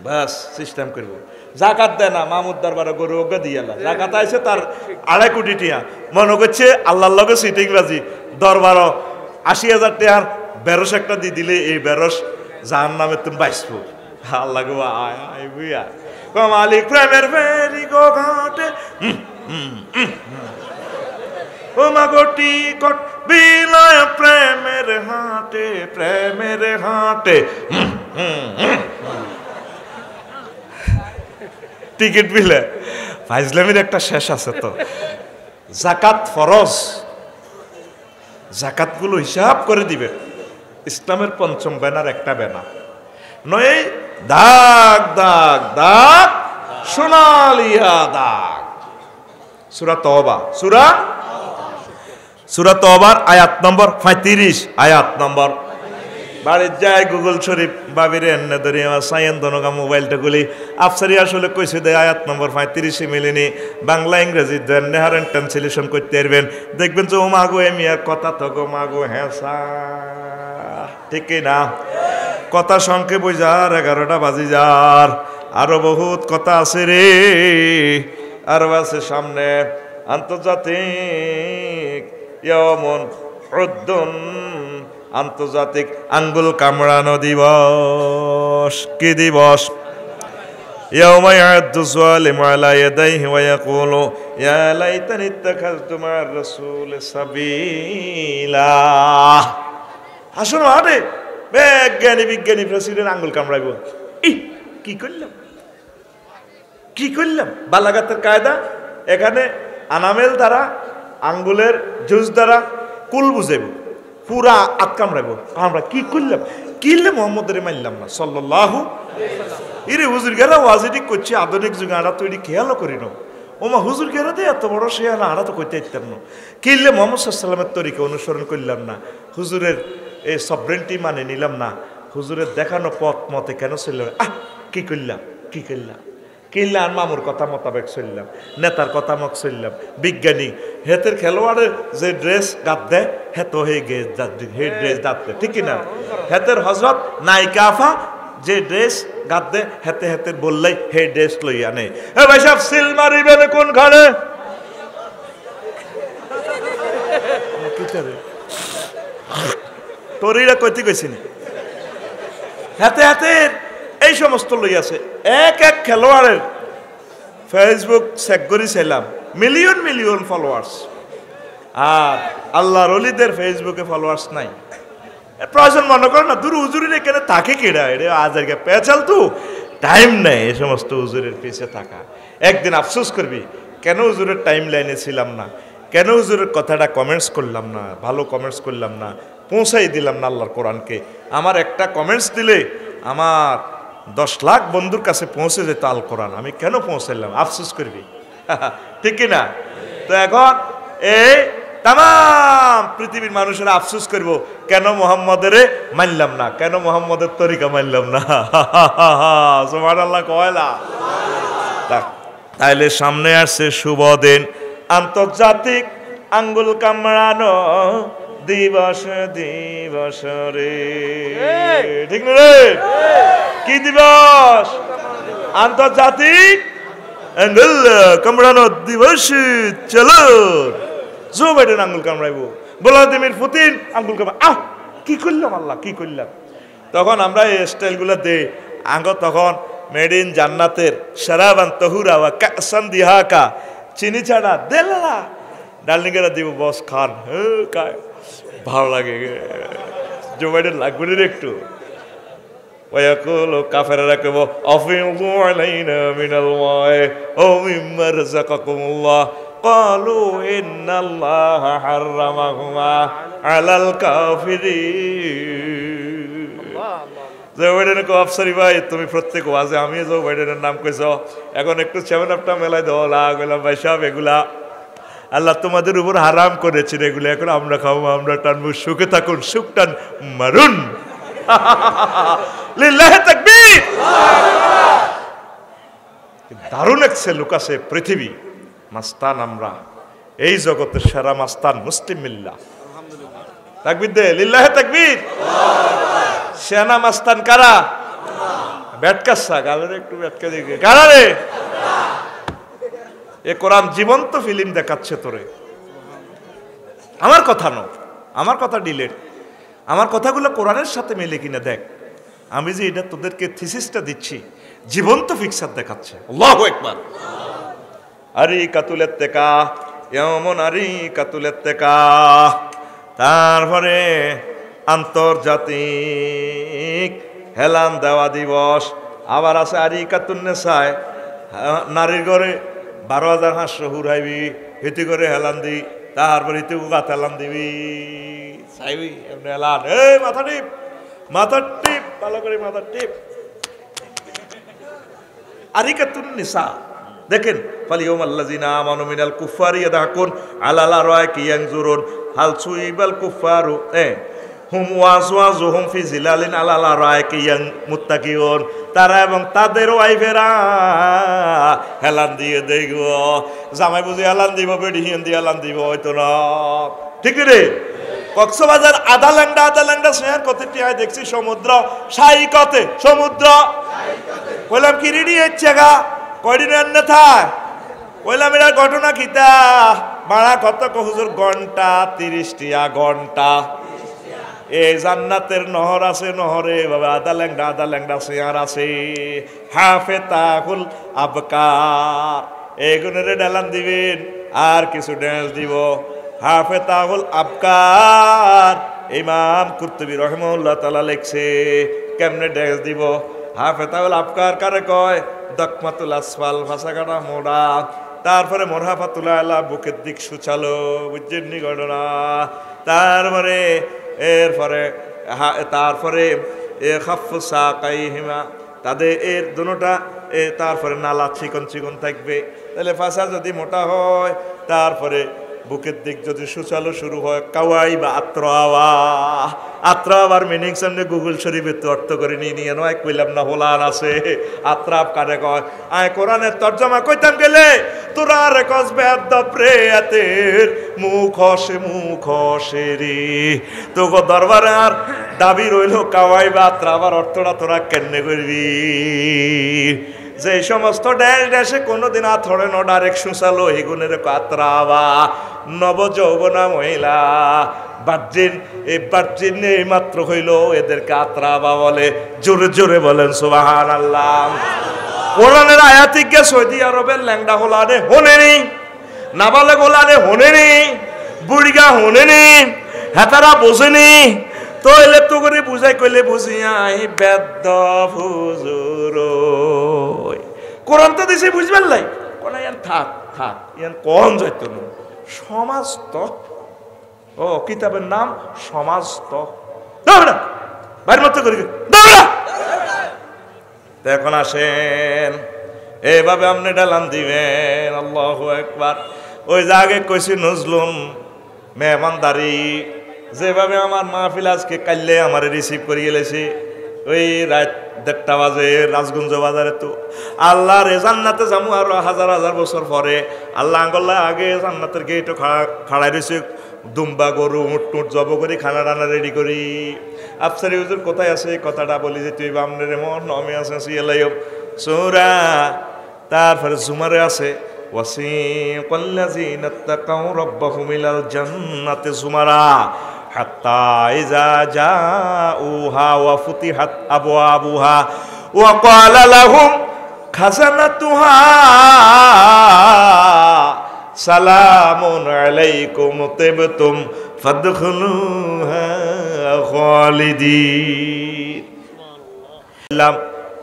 বাস সিস্টেম করব জাকাত দেয় না মামুদ দরবারে গরু ওগা দিয়ালা জাকাত আইছে তার 2.5 কোটি টিয়া মনে করছে আল্লাহর লগে সিটিং বাজি দরবার 80,000 টাকার বেরস একটা দিয়ে দিলে এই বেরস জাহান্নামে তুমি বাইসবো আল্লাহ গো আয় বুইয়া মালিক প্রেমের ফেরি গো ঘাটে ও মা গোটি কট বিলায় প্রেমের হাটে টিকিট বিলে ফাইজলামির একটা শেষ আছে তো জাকাত ফরজ জাকাতগুলো হিসাব করে দিবেন ইসলামের পঞ্চম ব্যানার একটা ব্যানার নয় দাগ দাগ দাগ সোনালিয়া দাগ সূরা তওবা সূরা তওবার আয়াত নম্বর 35 আয়াত নম্বর বাড়ির যায় গুগল শরীফ বাবিরে এনে ধরে আমার সাইন দনগা মোবাইলটা গুলি আফসারি আসলে কইছে দে আয়াত নম্বর 35 মিলেনি বাংলা ইংরেজি নেহারেন ট্রান্সলেশন করতে পারবেন দেখবেন যে ও মাগো এ মিয়ার কথা তো গো মাগো হ্যাঁ ঠিক না কথা সংখ্যে বইজার 11টা বাজি যার আরো বহুত কথা আছে রে আরো আছে সামনে আন্তর্জাতিক ইয়ামুন উদ্দুন আন্তর্জাতিক আঙ্গুল কামড়ানো দিবস কি দিবস ইয়াউমা ইয়াদু যালিমু আলা ইয়াদাইহি ওয়া ইয়াকুলু ইয়া লাইতানি ইত্তাখাযতু মা'আর রাসূলি সাবিলা আসুন হাটে বিজ্ঞানী প্রেসিডেন্ট আঙ্গুল কামড়াইব কি করলাম বালাগাতের কায়দা এখানে আনামেল দ্বারা আঙ্গুলের জুস দ্বারা কুল বুঝাইব পুরা আত কামড়াইব আমরা কি করলাম কিনলে মোহাম্মদের মানলাম না সাল্লাল্লাহু ইরে হুজুর গেরা ওয়াজিটি করছে আধুনিক যুগে আড়া তৈরি খেয়ালও করি না ওমা হুজুর গেরা দে এত বড় সে আড়া তো করতে ইত্যাম না কিনলে মোহাম্মদ সাল্লামের তরিকে অনুসরণ করলাম না হুজুরের এই সবরেন্টি মানে নিলাম না হুজুরের দেখানো পথ মতে কেন চললাম কি করলাম কিনলে আর মামুর কথা মোতাবেক চললাম নেতার কথা মত চললাম বিজ্ঞানী হেতের খেলোয়াড়ের যে ড্রেস গাত দেয় হেত হে ড্রেস গাত দেয় ঠিক কিনা হেতের হজরত নায়িকা আফা যে ড্রেস গাত দেয় হেতে বললেই হে ড্রেস লই আনে এ ভাই সাহেব সিল মারিবেন কোন ঘরে তোরিরা কইতে কইছিনি হাতে এই সমস্ত লই আছে এক খেলোয়াড়ের ফেসবুক চেক করে ছিলাম মিলিয়ন ফলোয়ার্স আর আল্লাহর ওলিদের ফেসবুকে ফলোয়ার্স নাই প্রয়োজন মনে করেন না দূর হুজুরের এখানে থাকে কেডা এটা আজের পেঁচাল তো টাইম নাই এই সমস্ত হুজুরের পিছিয়ে থাকা একদিন আফসোস করবি কেন হুজুরের টাইম লাইনে ছিলাম না কেন হুজুরের কথাটা কমেন্টস করলাম না ভালো কমেন্টস করলাম না পৌঁছাই দিলাম না আল্লাহর কোরআনকে আমার একটা কমেন্টস দিলে আমার 10 লাখ বন্ধুর কাছে পৌঁছে যেত আল কোরআন আমি কেন পৌঁছাইলাম আফসোস করবি ঠিক না তো এখন এই তাম পৃথিবীর মানুষেরা আফসোস করব কেন মুহাম্মদের মানলাম না কেন মুহাম্মদের তরিকা মানলাম না সুবহানাল্লাহ কয়লা তাইলে সামনে আসছে শুভ দিন আন্তর্জাতিক আঙ্গুল কামড়ানো দিবস রে ঠিক না রে কি দিবস আন্তর্জাতিক আঙ্গুল কামড়ানো দিবস চলো। জো বাইডেন আঙ্গুল কামড়াইবো, ভ্লাদিমির পুতিন আঙ্গুল কামড়া। আহ কি করলাম আল্লাহ, কি করলাম? তখন আমরা এই স্টাইলগুলো দেই আঙ্গ। তখন মেড ইন জান্নাতের শারাবান তহুরা ওয়া কাসান দিহাকা, চিনি ছাড়া দেলা ডার্লিংয়েরা দিব বস খান। ভালো লাগে। জো বাইডেন লাগবে না একটু। ওয়াকুলু কাফেররা কইবো আফিযু আলাইনা মিনাল মাই ও মিম্মা রাযাকাকুমুল্লাহ ক্বালু ইন্নাল্লাহা হাররামাহুমা আলাল কাফিরিন। জো বাইডেন কো আফসারি ভাই তুমি প্রত্যেক ওয়াজে আমি জো বাইডেনের নাম কইছো, এখন একটু 7 আপটা মেলাই দাও। লাগলাম ভাই সাহেব, এগুলা আল্লাহ তোমাদের উপর হারাম করেছেন, এগুলো এখন আমরা খাবো, আমরা টানবো। সুখে থাকুন, সুখ টান মারুন। লিল্লাহি তাকবীর। দারুণ এক লুক আছে পৃথিবী। মাস্তান আমরা, এই জগতের সেরা মাস্তান মুসলিম মিল্লাহ। তাকবীর দে, লিল্লাহি তাকবীর। সেনা মাস্তান কারা? ব্যাটকাসা গালের একটু ব্যাটকা দিকে কারা রে? এ কোরআন জীবন্ত ফিল্ম দেখাচ্ছে তোরে। আমার কথা নয়, আমার কথা ডিলেট। আমার কথাগুলো কোরআনের সাথে মিলে কিনা দেখ। আমি যে এটা তোদেরকে থিসিসটা দিচ্ছি, জীবন্ত পিকচার দেখাচ্ছে। আল্লাহু আকবার। আরি কাতুলেত্তেকা এমন আরি কাতুলেত্তেকা। তারপরে আন্তর্জাতিক হেলান দেওয়া দিবস। আবার আছে আরি কাতুন্নেসায়, নারীর ঘরে 12,000 হাঁস হুরাইবি, হিতি করে হেলান দি। তারপরে ইতি গাত হেলান দিবি, চাইবি এমনি হেলান। এই মাথা টিপ, মাথা টিপ, ভালো করে মাথা টিপ। আরিকাতুন নিসা দেখেন, ফালিয়াউম আল্লাযিনা আমানু মিনাল কুফারি ইয়াদাকুন আলাল আরাইকি ইয়ানজুরুন হাল সুইবাল কুফারু হুম ওয়াজওয়াজুহুম ফি জিলালিন আলাল আরাইকি মুত্তাকিউন। তারা এবং তাদের ওয়াইফেরা হেলান দিয়ে দেখব। জামাই বুঝি হেলান দিব, বেডি হিয়ান দিয়ে হেলান দিব, হয়তো না। ঠিক রে? কক্সবাজার আধা ল্যাংডা শেয়ার কত টিয়া দেখছি সমুদ্র সাই কতে সমুদ্র। কইলাম কি রেডি হচ্ছে গা কয়দিন এনে থাক। কইলাম এরা ঘটনা কিতা ভাড়া কত হুজুর? ঘন্টা 30 টিয়া ঘন্টা। এই জান্নাতের নহর আছে, নহরে বাবা আধা ল্যাংডা শেয়ার আছে। হাফেতাহুল আবকার, এগুনের ডালান দিবেন আর কিছু ড্যান্স দিব। হাফেতাহুল আবকার ইমাম কুরতুবী রাহিমাহুল্লাহ তাআলা লিখছে কেমনে ড্যান্স দিব। হাফেতাহুল আবকার কারে কয়? দকমাতুল আসফাল, ভাষাকাটা মোড়া। তারপরে মোরহাফাতুল আলা, বুকের দিক সুচালো, বুঝছেন নি ঘটনা। তারপরে এরপরে তারপরে খাফফু সাকাইহিমা, তাদের এর দুটোটা তারপরে নালা চিকন চিকন থাকবে। তাহলে ফাঁসা যদি মোটা হয়, তারপরে বুকের দিক যদি সুচালো শুরু হয়, কাওয়াই বা আত্রাওয়া। আত্রাওয়ার মিনিং সামনে গুগল শরীফে তো অর্থ করে নিয়ে নয় কইলাম না, হোলান আছে। আত্রাব কারে কয়? আয় কোরআনের তর্জমা কইতাম গেলে তোরা রে কসবে দপ্রেয়াতের মুখ হসে রে। তো দরবারে আর দাবি রইল কাওয়াই বা আত্রাওয়ার অর্থটা তোরা কেন্নে করবি? যে সমস্ত ড্যাশে কোনোদিন আথরে ন ডাইরেক্ট সুসালো এগুনের কাতরাবা। নবযৌবনা মহিলা বার্জিন, এই বার্জিন এই মাত্র হইল, এদেরকে আতরাবা বলে। জোরে জোরে বলেন সুবহানাল্লাহ। কোরআনের আয়াতিকে সৌদি আরবের ল্যাংডা হোলারে হোনেনি, নাবালেগ হোলারে হোনেনি, বুড়িগা হোনেনি, হেতারা বোঝেনি। তো এলে তো করে বুঝাই কইলে বুঝিয়াই বেদ্য হুজুর। কোরআন তো দিছে বুঝবেন লাই কোন ইয়ান থাক থাক ইয়ান কোন যাইত না। সমাজ তো ও কিতাবের নাম সমাজ তো বাইর মতো করি। এখন আসেন এইভাবে আপনি ডালান দিবেন। আল্লাহু আকবার। ওই যে আগে কইছি নজলুম মেহমানদারি, যেভাবে আমার মাহফিল আজকে কাইলে আমার রিসিভ করে গেলেছি ওই রাত 1:30 বাজে রাজগঞ্জ বাজারে। তো আল্লাহর জান্নাতে যাবো আরো হাজার হাজার বছর পরে। আল্লাহ আঙ্গল্লা আগে জান্নাতের গেটও খাড়াই রয়েছে, দুম্বা গরু উট টুট জব করি খানা টানা রেডি করি। আফসারি হুজুর কোথায় আছে? কথাটা বলি যে তুই বামনের মন নমে আছে সূরা তারপরে জুমারে আছে ওয়াসিকাল্লাযীনা তাকাউ রাব্বাহুম ইলাল জান্নাতি জুমারা হাত্তা ইযা জাউহা ওয়া ফুতিহাত আবওয়াবুহা ওয়া ক্বালা লাহুম খাজানাতুহা সালামুন আলাইকুম তিবতুম ফাদখুলুহা খালিদিন।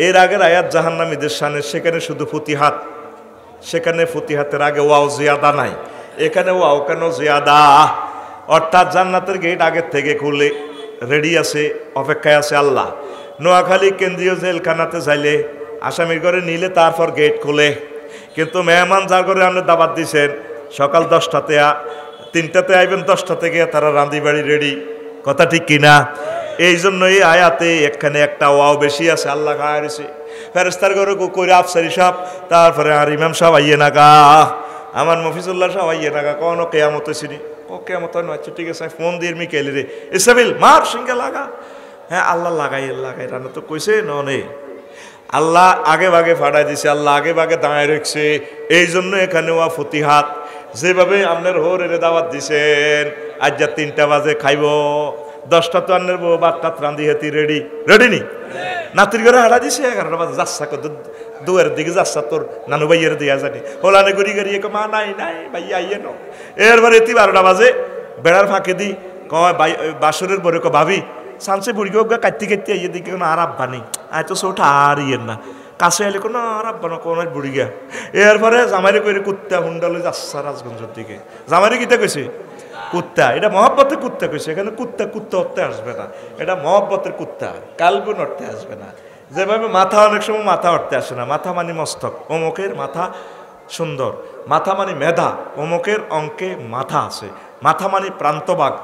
এর আগের আয়াত জাহান্নামীদের শানে, সেখানে শুধু ফুতিহাত, সেখানে ফুতিহাতের আগে ওয়াও জিয়াদা নাই, এখানে ওয়াও কেন জিয়াদা? অর্থাৎ জান্নাতের গেট আগের থেকে খুলে রেডি আছে, অপেক্ষায় আছে আল্লাহ। নোয়াখালী কেন্দ্রীয় জেলখানাতে যাইলে আসামির ঘরে নিলে তারপর গেট খুলে, কিন্তু মেহমান যার ঘরে আপনি দাবাত দিছেন সকাল 10টাতে 3টাতে আইবেন, 10টা থেকে তারা রাঁধি বাড়ি রেডি। কথা ঠিক কিনা? এই জন্য এই আয়াতে এখানে একটা ওয়াও বেশি আছে। আল্লাহ খায়ারেছে ফেরেস্তার ঘরে কইরা আফসারি সাহেব, তারপরে আর ইমাম সাহেব আইয়ে নাগা, আমার মফিজুল্লাহ সাহেব আইয়ে নাগা, কোনো কেয়ামত হয়েছিনি। ও কেয়ামত হয় না, আচ্ছা ঠিক আছে, ফোন দিয়ে মিকেলি রে ইসাবিল মার সিঙ্গে লাগা। হ্যাঁ আল্লাহ লাগাই রান্না তো কইছে নে, আল্লাহ আগে ভাগে ফাটাই দিছে, আল্লাহ আগে ভাগে দাঁড়ায় রেখছে। এই জন্য এখানে ওয়া ফতিহাত, যেভাবে আপনার হোরের দাওয়াত দিছেন আজ যা 3টা বাজে খাইব, 10টা তো আপনার বউ ভাত টাত রান্ধি হেতি রেডি রেডি নি, নাতির ঘরে হারা দিছে 11টা বাজে যাচ্ছা দুয়ার দিকে যাচ্ছা তোর নানু ভাইয়ের দিয়া জানি হোলানে গড়ি গড়িয়ে মা নাই নাই ভাইয়া আইয়ে ন। এরপরে 12টা বাজে বেড়ার ফাঁকে দি কয় বাসরের বরে ক ভাবি সানসে বুড়ি গা কাটতে কাটতে আইয়ে দিকে কোনো আর আব্বা নেই, আয় তো ওটা আর ইয়ের না, কাছে এলে কোনো আর আব্বা না কোনো বুড়ি গা। এরপরে জামাইরে কইরে কুত্তা হুন্ডালে যাচ্ছা রাজগঞ্জের দিকে, জামাইরে কিতা কইছে কুত্তা, এটা মহব্বতের কুত্তা কইছে। এখানে কুত্তা কুত্তা অর্থে আসবে না, এটা মহব্বতের কুত্তা, কালগুন অর্থে আসবে না। যেভাবে মাথা অনেক সময় মাথা অর্থে আসে না, মাথা মানে মস্তক, অমুকের মাথা সুন্দর, মাথা মানে মেধা, অমুকের অঙ্কে মাথা আছে, মাথা মানে প্রান্তবাগ,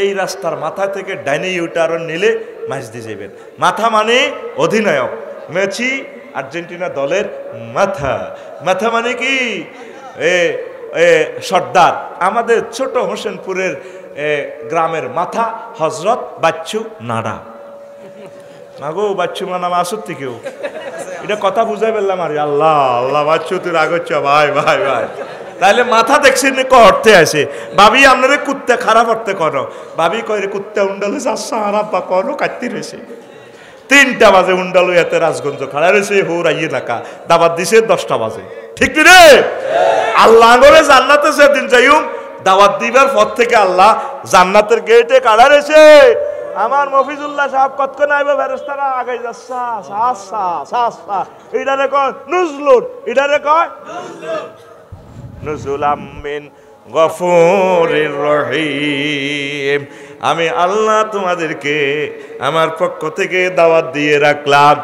এই রাস্তার মাথা থেকে ডাইনে ইউটারন নিলে ম্যাচ দিয়ে যাবেন। মাথা মানে অধিনায়ক, মেসি আর্জেন্টিনা দলের মাথা, মাথা মানে কি সর্দার। আমাদের ছোট হোসেনপুরের গ্রামের মাথা হজরত বাচ্চু নাড়া। মাগো বাচ্চু নাম আসুতি কেউ, এটা কথা বুঝাই পেলাম আর আল্লাহ আল্লাহ বাচ্চু তুই রাগচ্ছ ভাই ভাই ভাই। তাহলে মাথা দেখছেন ক অর্থে আছে, ভাবি আপনারে কুত্তা খারাপ অর্থে করো, ভাবি কয় রে কুত্তা উন্ডালে চাষা খারাপ বা করো কাটতে রয়েছে। 3টা বাজে উন্ডালো এতে রাজগঞ্জ খাড়া রয়েছে, হোর আইয়ে নাকা দাবাত দিছে 10টা বাজে, ঠিক রে? আল্লাহ করে জান্নাতে সেদিন যাইম দাওয়াত দিবার পর থেকে আল্লাহ জান্নাতের গেটে কাড়া রয়েছে। আমার মফিজুল্লাহ সাহেব কতক্ষণ আইবে ফেরেশতারা আগে যাচ্ছা সাসা সাসা, এটারে কয় নুজলুন, এটারে কয় নুজুলাম মিন গফুরির রহিম। আমি আল্লাহ তোমাদেরকে আমার পক্ষ থেকে দাওয়াত দিয়ে রাখলাম।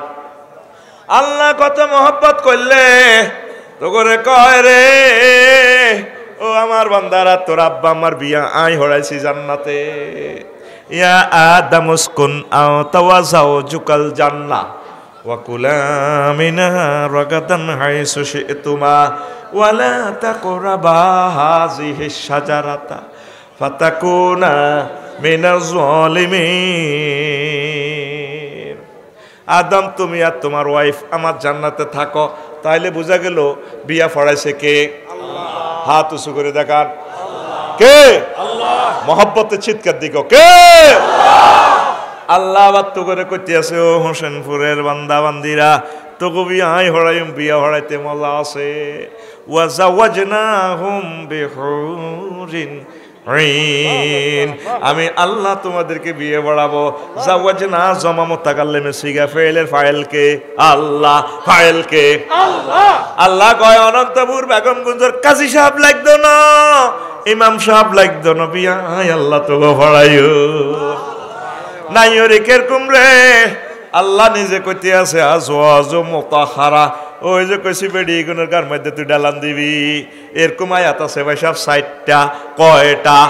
আল্লাহ কত মহব্বত করলে তো করে কয় রে ও আমার বান্দারা, তোর আব্বা আমার বিয়া আই হড়াইছি জান্নাতে। ইয়া আদম উসকুন আনতা ওয়া যাওজুকাল জান্নাহ ওয়া কুলা মিনহা রাগাদান হাইসু শি'তুমা ওয়া লা তাকরাবা হাযিহিশ শাজারাতা ফাতাকুনা মিনাজ জালিমিন। আদম তুমি আর তোমার ওয়াইফ আমার জান্নাতে থাকো। তাইলে বোঝা গেল বিয়া ফড়াইছে কে? আল্লাহ। হাত উঁচু করে দেখান কে? আল্লাহ। মহব্বতে চিৎকার দিক কে? আল্লাহ। আবার তো করে করতে আছে ও হোসেনপুরের বান্দা বান্দিরা, তোকে বিয়া হড়াইম, বিয়া হড়াইতে মজা আছে। ওয়া জাওয়াজনাহুম বিহুরিন ঈন। আমি আল্লাহ তোমাদেরকে বিয়ে বাড়াবো। জাওয়াজনা জমা মুতাকাল্লিমে সিগা, ফাইলের ফাইলকে আল্লাহ, ফাইলকে আল্লাহ। আল্লাহ কয় অনন্তপুর বেগমগঞ্জের কাজী সাহেব লাগতো না, ইমাম সাহেব লাগতো না, বিয়া আল্লাহ তোকে ভরাইও নাই ওরে কেরকম রে। আল্লাহ নিজে কইতে আছে আজওয়াজু মুতাহহারা, ওই যে কইছি বেডি গুনের গার মধ্যে তুই ডালান দিবি, এরকম আয়াত আছে ভাই সব 60টা। কয়টা?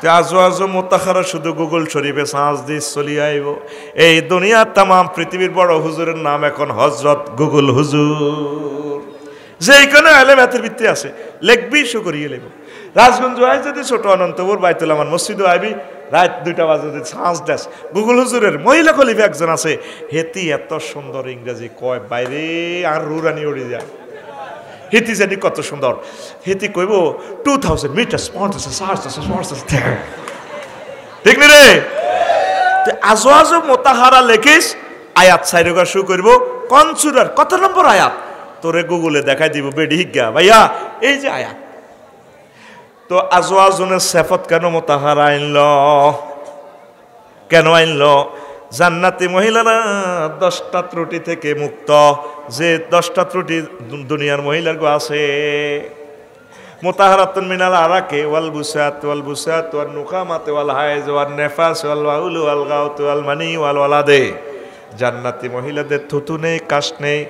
60টা। আজওয়াজু মুতাহহারা শুধু গুগল শরীফে সার্চ দিয়ে চলি আইব। এই দুনিয়ার তাম পৃথিবীর বড় হুজুরের নাম এখন হযরত গুগল হুজুর। যেইখানে আলেম হাতের ভিত্তি আছে লেখবি শুকরিয়ে লেখব। রাজগঞ্জ আয় যদি ছোট অনন্তপুর বাইতুল আমার মসজিদও আইবি, রাত 2টা বাজে যদি সাঁজ দেশ গুগল হুজুরের মহিলা খলিফা একজন আছে, হেতি এত সুন্দর ইংরেজি কয় বাইরে আর রুরানি উড়ে যায়। হিতি জানি কত সুন্দর। হিতি কইব 2000 মিটার ঠিক নি রে? আজো আজো মোতাহারা লেখিস, আয়াত সাইরগা শুরু করব কোন সূরার কত নম্বর আয়াত তোরে গুগলে দেখাই দিব বেডি হিগা ভাইয়া এই যে আয়াত। তো আজো আজনের সেফত কেন মোতাহারা আইনল, কেন আইনল? জান্নাতি মহিলারা 10টা ত্রুটি থেকে মুক্ত। যে 10টা ত্রুটি দুনিয়ার মহিলার গো আছে। মুতাহারাতুন মিনাল আরাকে ওয়াল বুসাত ওয়ান নুখামাত ওয়াল হায়জ ওয়ান নেফাস ওয়াল বাউল ওয়াল গাউত ওয়াল মানি ওয়াল ওয়ালাদে। জান্নাতি মহিলাদের থুতু নেই, কাশ নেই,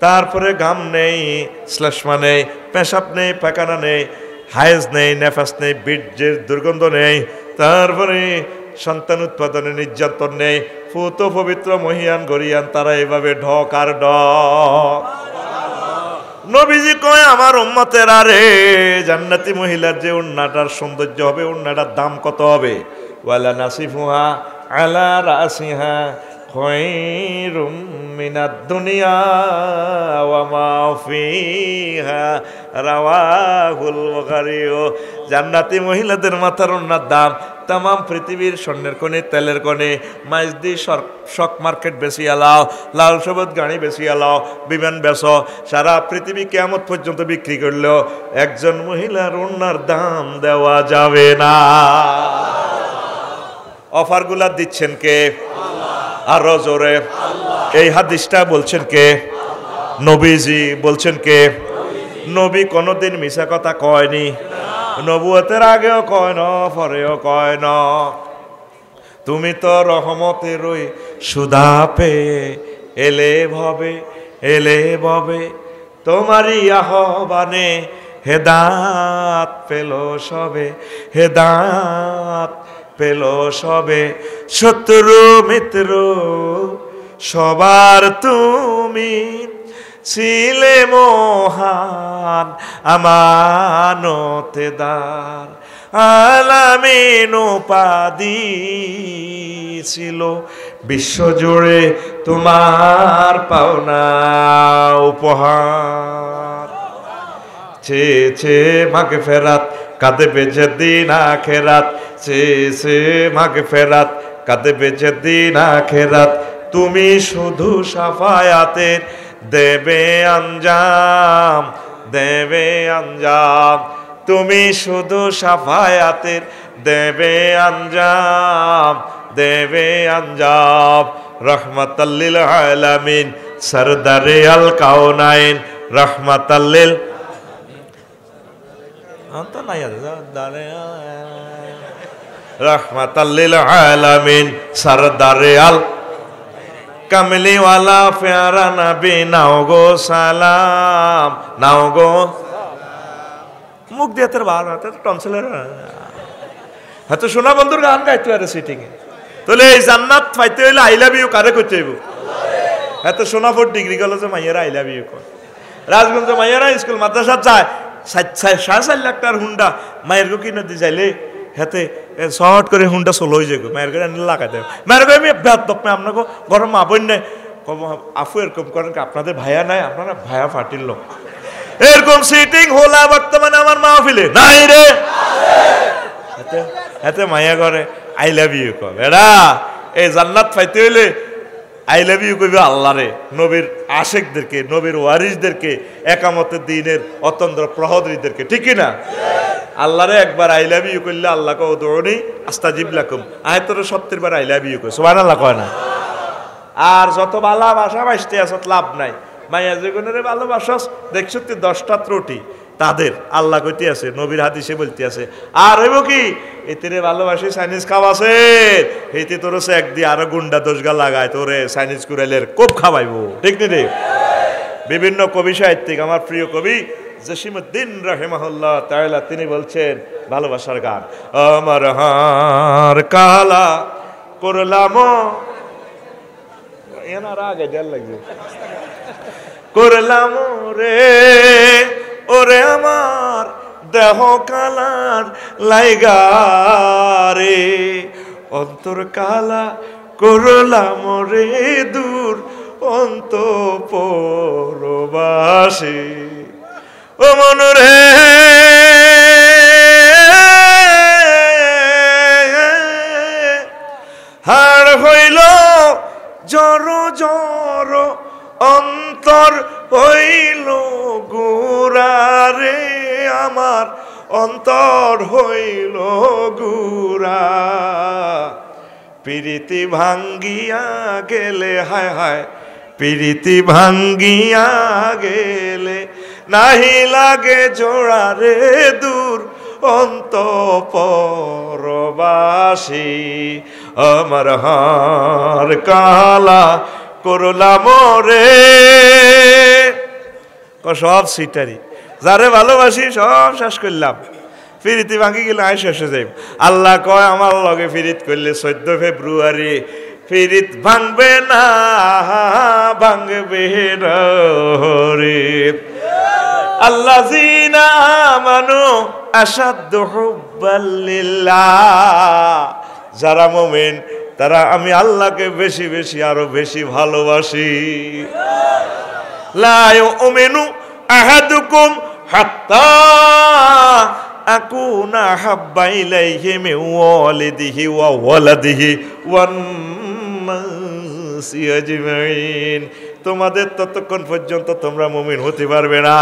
তারপরে ঘাম নেই, শ্লেষ্মা নেই, পেশাব নেই, পায়খানা নেই, হায়েজ নেই, নেফাস নেই, বীর্যের দুর্গন্ধ নেই, তারপরে সন্তান উৎপাদনে নির্যাতন নেই, ফুত পবিত্র মহিয়ান গরিয়ান। তারা এভাবে ঢক আর ঢক। নবীজি কয় আমার উম্মতের আরে জান্নাতি মহিলার যে উন্নাটার সৌন্দর্য হবে, উন্নাটার দাম কত হবে? ওয়ালা নাসিফুহা আলা রাসিহা খায়রুম মিনাদ দুনিয়া ওয়া মা ফিহা রাওয়াহুল বুখারী। জান্নাতি মহিলাদের মাথার উন্নার দাম তাম পৃথিবীর স্বর্ণের কোণে, তেলের কোণে, মাইজদি শক মার্কেট বেশি আলাও, লাল সবুজ গাড়ি বেশি আলাও, বিমান বেশ, সারা পৃথিবী কিয়ামত পর্যন্ত বিক্রি করলেও একজন মহিলার ওড়নার দাম দেওয়া যাবে না। অফারগুলা দিচ্ছেন কে? আরো জোরে। এই হাদিসটা বলছেন কে? নবীজি বলছেন কে? নবী কোনোদিন মিছা কথা কয়নি। নবুয়তের আগেও কয় না, পরেও কয় না। তুমি তো রহমতেরই সুধা পেয়ে এলে ভবে, তোমারই আহ্বানে হেদাত পেল সবে, শত্রু মিত্র সবার তুমি ছিলে মহান আমানতেদার। আলামিন উপাধি ছিল বিশ্বজুড়ে তোমার পাওনা উপহার। চেয়েছে মাগফিরাত কাঁদবে যেদিন আখিরাত, চেয়েছে মাগফিরাত কাঁদবে যেদিন আখিরাত। তুমি শুধু শাফায়াতের দেবে আঞ্জাম, তুমি শুধু শাফায়াতের দেবে আঞ্জাম। রহমাতাল লিল আলামিন সরদারে আল কাউনাইন, রহমাতাল লিল রহমাতাল লিল আলামিন সরদারে আল কামলিওয়ালা প্যারা নবী। নাও গো সালাম, নাও গো। মুখ দিয়ে তোর বার টনসিলের হয়তো সোনা বন্ধুর গান গাইতে পারে সিটিং এ। তাহলে এই জান্নাত পাইতে হইলে আই লাভ ইউ কারে করতে হইব? এত সোনাপুর ডিগ্রি কলেজে মাইয়েরা আই লাভ ইউ কর, রাজগঞ্জে মাইয়েরা স্কুল মাদ্রাসা যায় 4.5 লাখ টাকার হুন্ডা মায়ের গো কিনে দিয়ে যাইলে হেতে শর্ট করে হুন্ডা চলো হয়ে যাবো, মায়ের করে আনলে লাগাই দেবে। মায়ের করে আমি ব্যাত দপমে আপনাকে গরম আবন নেই কব আফু এরকম করেন আপনাদের ভাইয়া নাই, আপনারা ভাইয়া ফাটিল লোক এরকম সিটিং হোলা বর্তমানে আমার মাহফিলে নাই রে। এতে মাইয়া করে আই লাভ ইউ কব। এরা এই জান্নাত পাইতে হইলে আই লাভ ইউ কইবে আল্লাহরে, নবীর আশেকদেরকে, নবীর ওয়ারিসদেরকে, একামতের দিনের অতন্দ্র প্রহরীদেরকে, ঠিক না? আল্লাহরে একবার আই লাভ ইউ করলে আল্লাহকে উদৌনি আস্তাজিব লাকুম আয়তরে 70 বার আই লাভ ইউ কয়, সুবহানাল্লাহ কয় না? আর যত ভালোবাসা বাসতে আসত লাভ নাই। মাইয়া যেগুলোরে ভালোবাসস দেখছো 10টা ত্রুটি তাদের আল্লাহ কইতে আছে, নবীর হাদিসে বলতে আছে। আর হইব কি এতে ভালোবাসি চাইনিজ খাওয়াছে, এইতে তোর এক দিয়ে আরো গুন্ডা দোষগা লাগায় তোরে চাইনিজ কুরাইলের কোপ খাওয়াইবো, ঠিক নি রে? বিভিন্ন কবি সাহিত্যিক, আমার প্রিয় কবি জসিমউদ্দিন রাহিমাহুল্লাহ তাআলা তিনি বলছেন ভালোবাসার গান, আমার হার কালা করলাম এনার আগে জাল লাগবে করলাম রে ওরে আমার দেহ কালার লাইগা রে, অন্তর কালা করলাম রে দূর অন্তঃপুরবাসী। ও মনুরে হাড় হইল জড় জড় অন্তর হইল গুড়ারে আমার অন্তর হইল গুড়া প্রীতি ভাঙ্গিয়া গেলে হায় হায় প্রীতি ভাঙ্গিয়া গেলে নাহি লাগে জোড়া রে দূর অন্তঃপরবাসী আমার হার কালা করলাম রে সব সিটারি যারে ভালোবাসি সব শেষ করলাম ফিরিতি ভাঙি গেলে আয় শেষে যাইব আল্লাহ কয় আমার লগে ফিরিত করলে 14 ফেব্রুয়ারি ফিরিত ভাঙবে না ভাঙবে না রে আল্লাহ জিনা আমানু আশাদ্দু হুব্বাল লিল্লাহ যারা মুমিন তারা আমি আল্লাহকে বেশি বেশি আরো বেশি ভালোবাসি লা ইউমিনু আহাদুকুম হাত্তা আকুনা হাব্বা ইলাইহি মিন ওয়ালিদিহি ওয়া ওয়ালাদিহি ওয়ান নাসি আজমাইন তোমাদের ততক্ষণ পর্যন্ত তোমরা মুমিন হতে পারবে না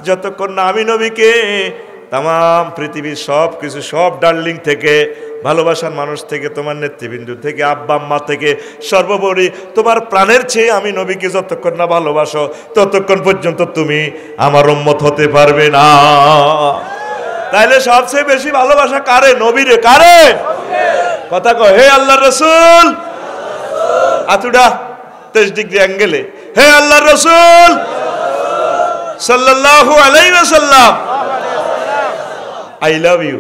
যতক্ষণ না আমি নবীকে তাম পৃথিবীর সব কিছু সব ডার্লিং থেকে ভালোবাসার মানুষ থেকে তোমার নেতৃবৃন্দ থেকে আব্বা আম্মা থেকে সর্বোপরি তোমার প্রাণের চেয়ে আমি নবীকে যতক্ষণ না ভালোবাসো ততক্ষণ পর্যন্ত তুমি আমার উম্মত হতে পারবে না তাইলে সবচেয়ে বেশি ভালোবাসা কারে নবীরে কারে কথা কয় হে আল্লাহর রাসূল আতুডা 23 ডিগ্রি অ্যাঙ্গেলে হে আল্লাহর রাসূল সাল্লাল্লাহু আলাইহি ওয়াসাল্লাম আই লাভ ইউ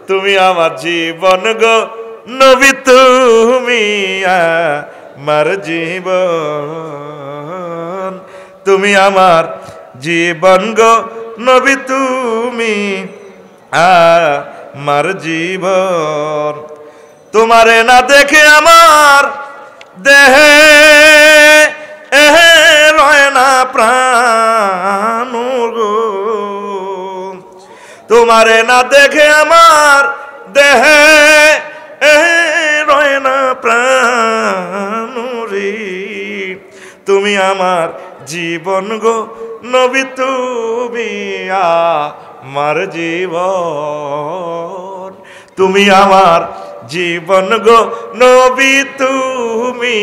তুমি আমার জীবন গো নবী তুমি আমার জীবন তুমি আমার জীবন গো নবী তুমি আমার জীবন তোমারে না দেখে আমার দেহে রয় না প্রাণ গো তোমারে না দেখে আমার দেহে রয় না প্রাণ রে তুমি আমার জীবন গো নবী তুমি আমার জীবন তুমি আমার জীবন গো নবী তুমি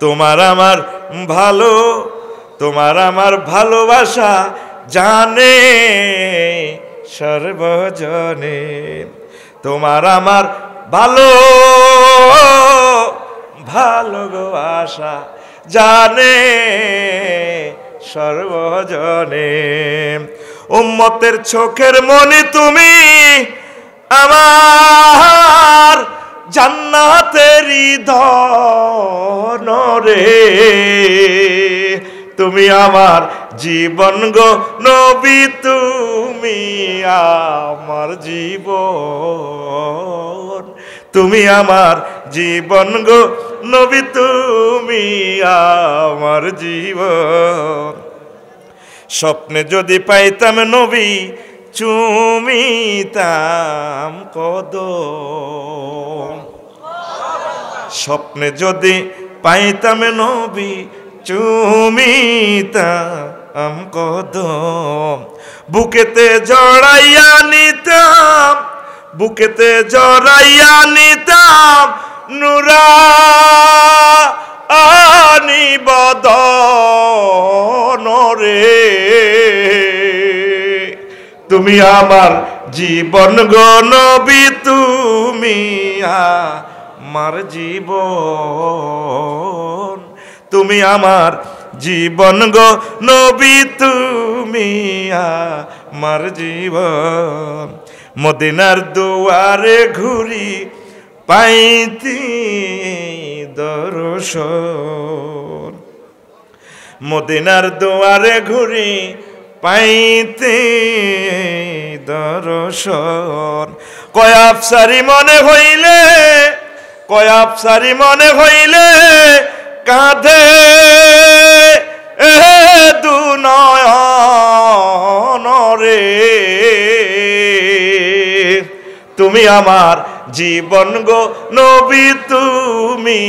তোমার আমার ভালো তোমার আমার ভালোবাসা জানে সর্বজনে তোমার আমার ভালো ভালোবাসা জানে সর্বজনে উম্মতের চোখের মনি তুমি আমার জান্নাতেরই ধন রে তুমি আমার জীবন গো নবী তুমি আমার জীবন তুমি আমার জীবন গো নবী তুমি আমার জীবন স্বপ্নে যদি পাইতাম নবী চুমিতাম কদম স্বপ্নে যদি পাইতাম নবী চুমিতাম কদম বুকেতে জড়াইয়া নিতাম বুকেতে জড়াইয়া নিতাম নুরানি বদন রে তুমি আমার জীবন গো নবী তুমি আমার জীবন তুমি আমার জীবন গো নবী তুমি আমার জীবন মদিনার দুয়ারে ঘুরি পাইতি দর্শন মদিনার দুয়ারে ঘুরি পাইতে দর্শন কয় আফসারি মনে হইলে কয় আফসারি মনে হইলে কাঁধে নয়ন রে, তুমি আমার জীবন গো নবী, তুমি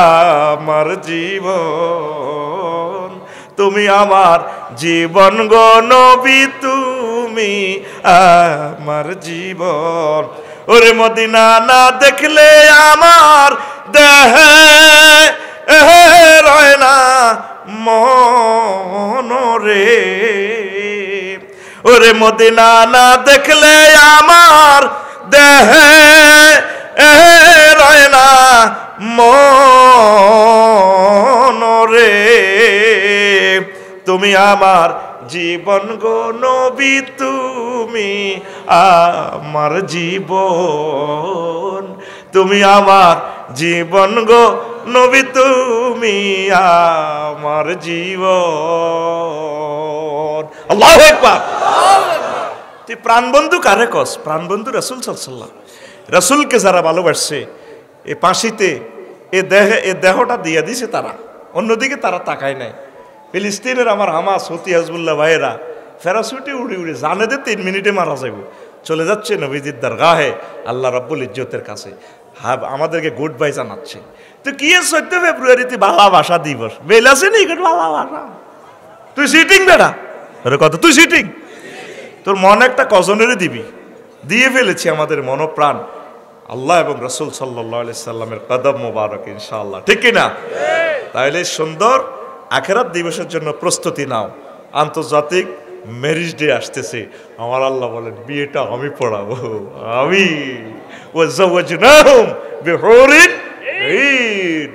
আমার জীবন, তুমি আমার জীবন গো নবী, তুমি আমার জীবন। ওরে মদিনা না দেখলে আমার দেহে রয় না মন রে, ওরে মদিনা না দেখলে আমার দেহে রয় না মন রে, তুমি আমার জীবন গো নবী, তুমি আমার জীবন, তুমি আমার জীবন গো নবী, তুমি আমার জীবন। আল্লাহু আকবার। তুই প্রাণবন্ধু কারে কস? প্রাণবন্ধু রাসূল সাল্লাল্লাহু আলাইহি ওয়াসাল্লাম। রাসূলকে যারা ভালোবাসছে এ ফাঁসিতে এ দেহটা দিয়ে দিছে তারা, অন্যদিকে তারা তাকায় নাই। ফিলিস্তিনের আমার হামাস হতি হাজবুল্লাহ ভাইয়েরা ফেরাসুটে উড়ে উড়ে জানে যে 3 মিনিটে মারা যাইব, চলে যাচ্ছে নবীজির দরগাহে আল্লাহ রাব্বুল ইজ্জতের কাছে, আমাদেরকে গুড বাই জানাচ্ছে। তো কি 14 ফেব্রুয়ারিতে ভালোবাসা দিবস বেলাছে নি ভালোবাসা, তুই সিটিং বেড়া আরে কত তুই সিটিং, তোর মন একটা কজনেরই দিবি, দিয়ে ফেলেছি আমাদের মনপ্রাণ আল্লাহ এবং রাসূল সাল্লাল্লাহু আলাইহি সাল্লামের কদম মোবারক ইনশাআল্লাহ, ঠিক কি না? তাইলে সুন্দর আখিরাত দিবসের জন্য প্রস্তুতি নাও। আন্তর্জাতিক ম্যারেজ ডে আসতেছে, আমার আল্লাহ বলেন বিয়েটা আমি পড়াবো, আমি ওয়াজাওয়াজনাহুম বিহুরিন ঈন।